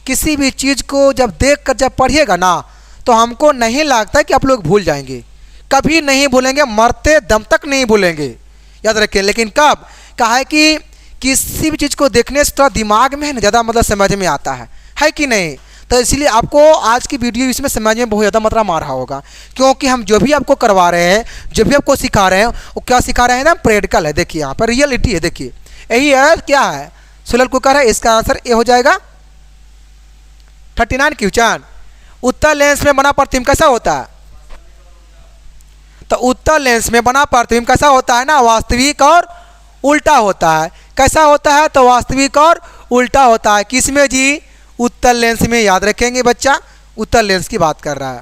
A: किसी भी चीज़ को जब देख कर जब पढ़िएगा ना, तो हमको नहीं लगता कि आप लोग भूल जाएंगे, कभी नहीं भूलेंगे, मरते दम तक नहीं भूलेंगे, याद रखें। लेकिन कब? कहा है कि किसी भी चीज़ को देखने से थोड़ा दिमाग में है ना ज़्यादा मतलब समझ में आता है कि नहीं? तो इसलिए आपको आज की वीडियो इसमें समझ में बहुत ज़्यादा मात्रा मार रहा होगा, क्योंकि हम जो भी आपको करवा रहे हैं, जो भी आपको सिखा रहे हैं, वो क्या सिखा रहे हैं ना? प्रैक्टिकल है। देखिए यहाँ पर रियलिटी है। देखिए यही है, क्या है? सोलर कुकर है। इसका आंसर ये हो जाएगा 39 क्वेश्चन। उत्तल लेंस में बना प्रतिबिंब कैसा होता है? तो उत्तल लेंस में बना प्रतिबिंब कैसा होता है ना? वास्तविक और उल्टा होता है। कैसा होता है? तो वास्तविक और उल्टा होता है। किसमें जी? उत्तल लेंस में। याद रखेंगे बच्चा, उत्तल लेंस की बात कर रहा है।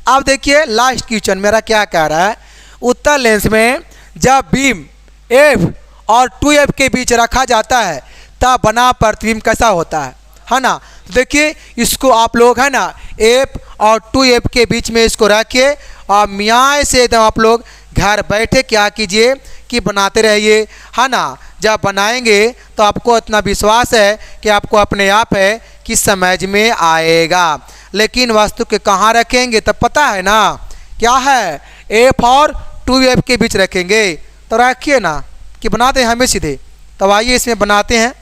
A: अब देखिए लास्ट क्वेश्चन मेरा क्या कह रहा है? उत्तल लेंस में जब बीम एफ और 2f के बीच रखा जाता है तब बना प्रतिबिंब कैसा होता है ना? देखिए इसको आप लोग है ना एफ और 2f के बीच में इसको रखिए और मियाँ से एकदम आप लोग घर बैठे क्या कीजिए कि बनाते रहिए, है ना। जब बनाएंगे तो आपको इतना विश्वास है कि आपको अपने आप है कि समझ में आएगा। लेकिन वस्तु के कहाँ रखेंगे तब पता है ना? क्या है? एफ और 2f के बीच रखेंगे। तो रखिए ना कि बना दें हमें सीधे। तो आइए इसमें बनाते हैं।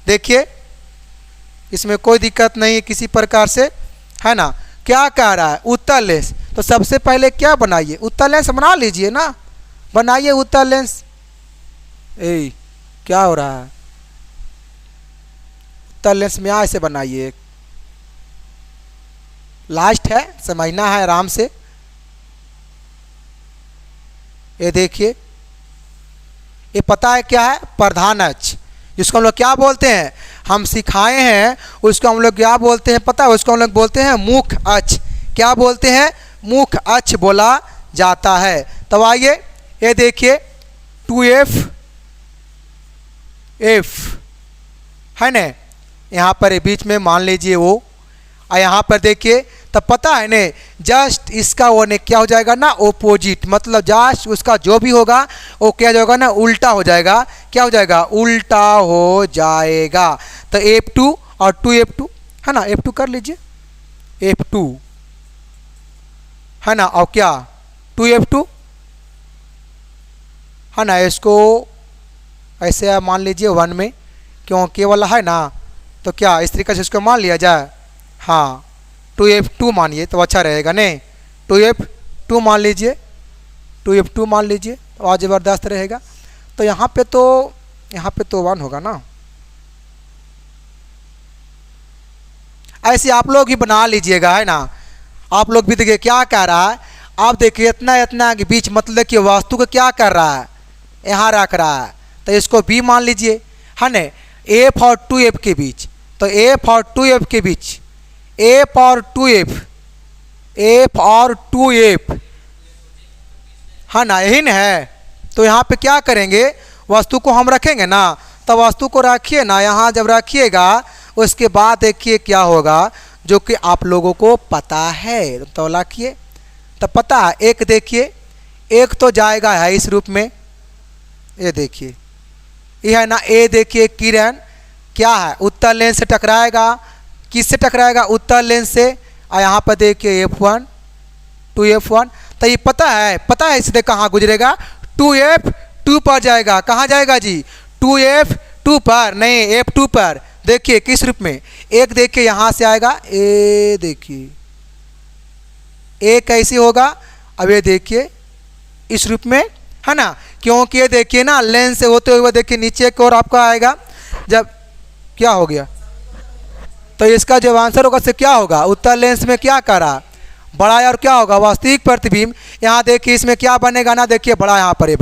A: देखिए इसमें कोई दिक्कत नहीं है किसी प्रकार से, है ना। क्या कह रहा है, उत्तल लेंस। तो सबसे पहले क्या बनाइए, उत्तल लेंस बना लीजिए ना, बनाइए उत्तल लेंस। क्या हो रहा है, उत्तल लेंस में ऐसे बनाइए। लास्ट है, समझना है आराम से। ये देखिए, ये पता है क्या है, प्रधान अक्ष, जिसको हम लोग क्या बोलते हैं, हम सिखाए हैं उसको हम लोग क्या बोलते हैं पता है, उसको हम लोग बोलते हैं मुख अक्ष। क्या बोलते हैं, मुख अक्ष बोला जाता है। तब आइए ये देखिए 2F है ना, यहाँ पर बीच में मान लीजिए वो, और यहाँ पर देखिए तब पता है ने, जस्ट इसका वो ने क्या हो जाएगा ना, ओपोजिट, मतलब जस्ट उसका जो भी होगा वो क्या हो जाएगा ना, उल्टा हो जाएगा। क्या हो जाएगा, उल्टा हो जाएगा। तो F2 और 2F2 है ना, F2 कर लीजिए, F2 है ना, और क्या 2F2 है ना। इसको ऐसे मान लीजिए 1 में, क्यों केवल है ना, तो क्या इस तरीके से इसको मान लिया जाए। हाँ 2F2 मानिए तो अच्छा रहेगा नहीं, 2F2 मान लीजिए, 2F2 मान लीजिए तो और ज़बरदस्त रहेगा। तो यहाँ पे तो 1 होगा ना। ऐसे आप लोग ही बना लीजिएगा, है ना। आप लोग भी देखिए क्या कह रहा है, आप देखिए इतना के बीच, मतलब कि वस्तु को क्या कर रहा है, यहाँ रख रहा है। तो इसको B मान लीजिए, है ना, F और 2F के बीच। तो F और 2F के बीच, F और 2F है ना, यही ना है। तो यहाँ पे क्या करेंगे, वस्तु को हम रखेंगे ना, तो वस्तु को रखिए ना, यहाँ जब रखिएगा उसके बाद देखिए क्या होगा, जो कि आप लोगों को पता है। तो रखिए, तो पता है एक देखिए, एक तो जाएगा है इस रूप में, ये देखिए ये है ना, ये देखिए किरण क्या है, उत्तल लेंस से टकराएगा। किससे टकराएगा, उत्तल लेंस से। और यहाँ पर देखिए F1 2F1, तो ये पता है सीधे कहाँ गुजरेगा, 2F2 पर जाएगा। कहाँ जाएगा जी, 2F2 पर, नहीं F2 पर। देखिए किस रूप में, एक देखिए यहाँ से आएगा, ए देखिए ए कैसे होगा, अब ये देखिए इस रूप में, है ना। क्योंकि ये देखिए ना, लेंस से होते हुए देखिए नीचे की ओर आपका आएगा। जब क्या हो गया, तो इसका जो आंसर होगा से क्या होगा, उत्तल लेंस में क्या करा, बड़ा, और क्या होगा वास्तविक प्रतिबिंब। यहाँ देखिए इसमें क्या बनेगा ना, देखिए बड़ा यहाँ पर ये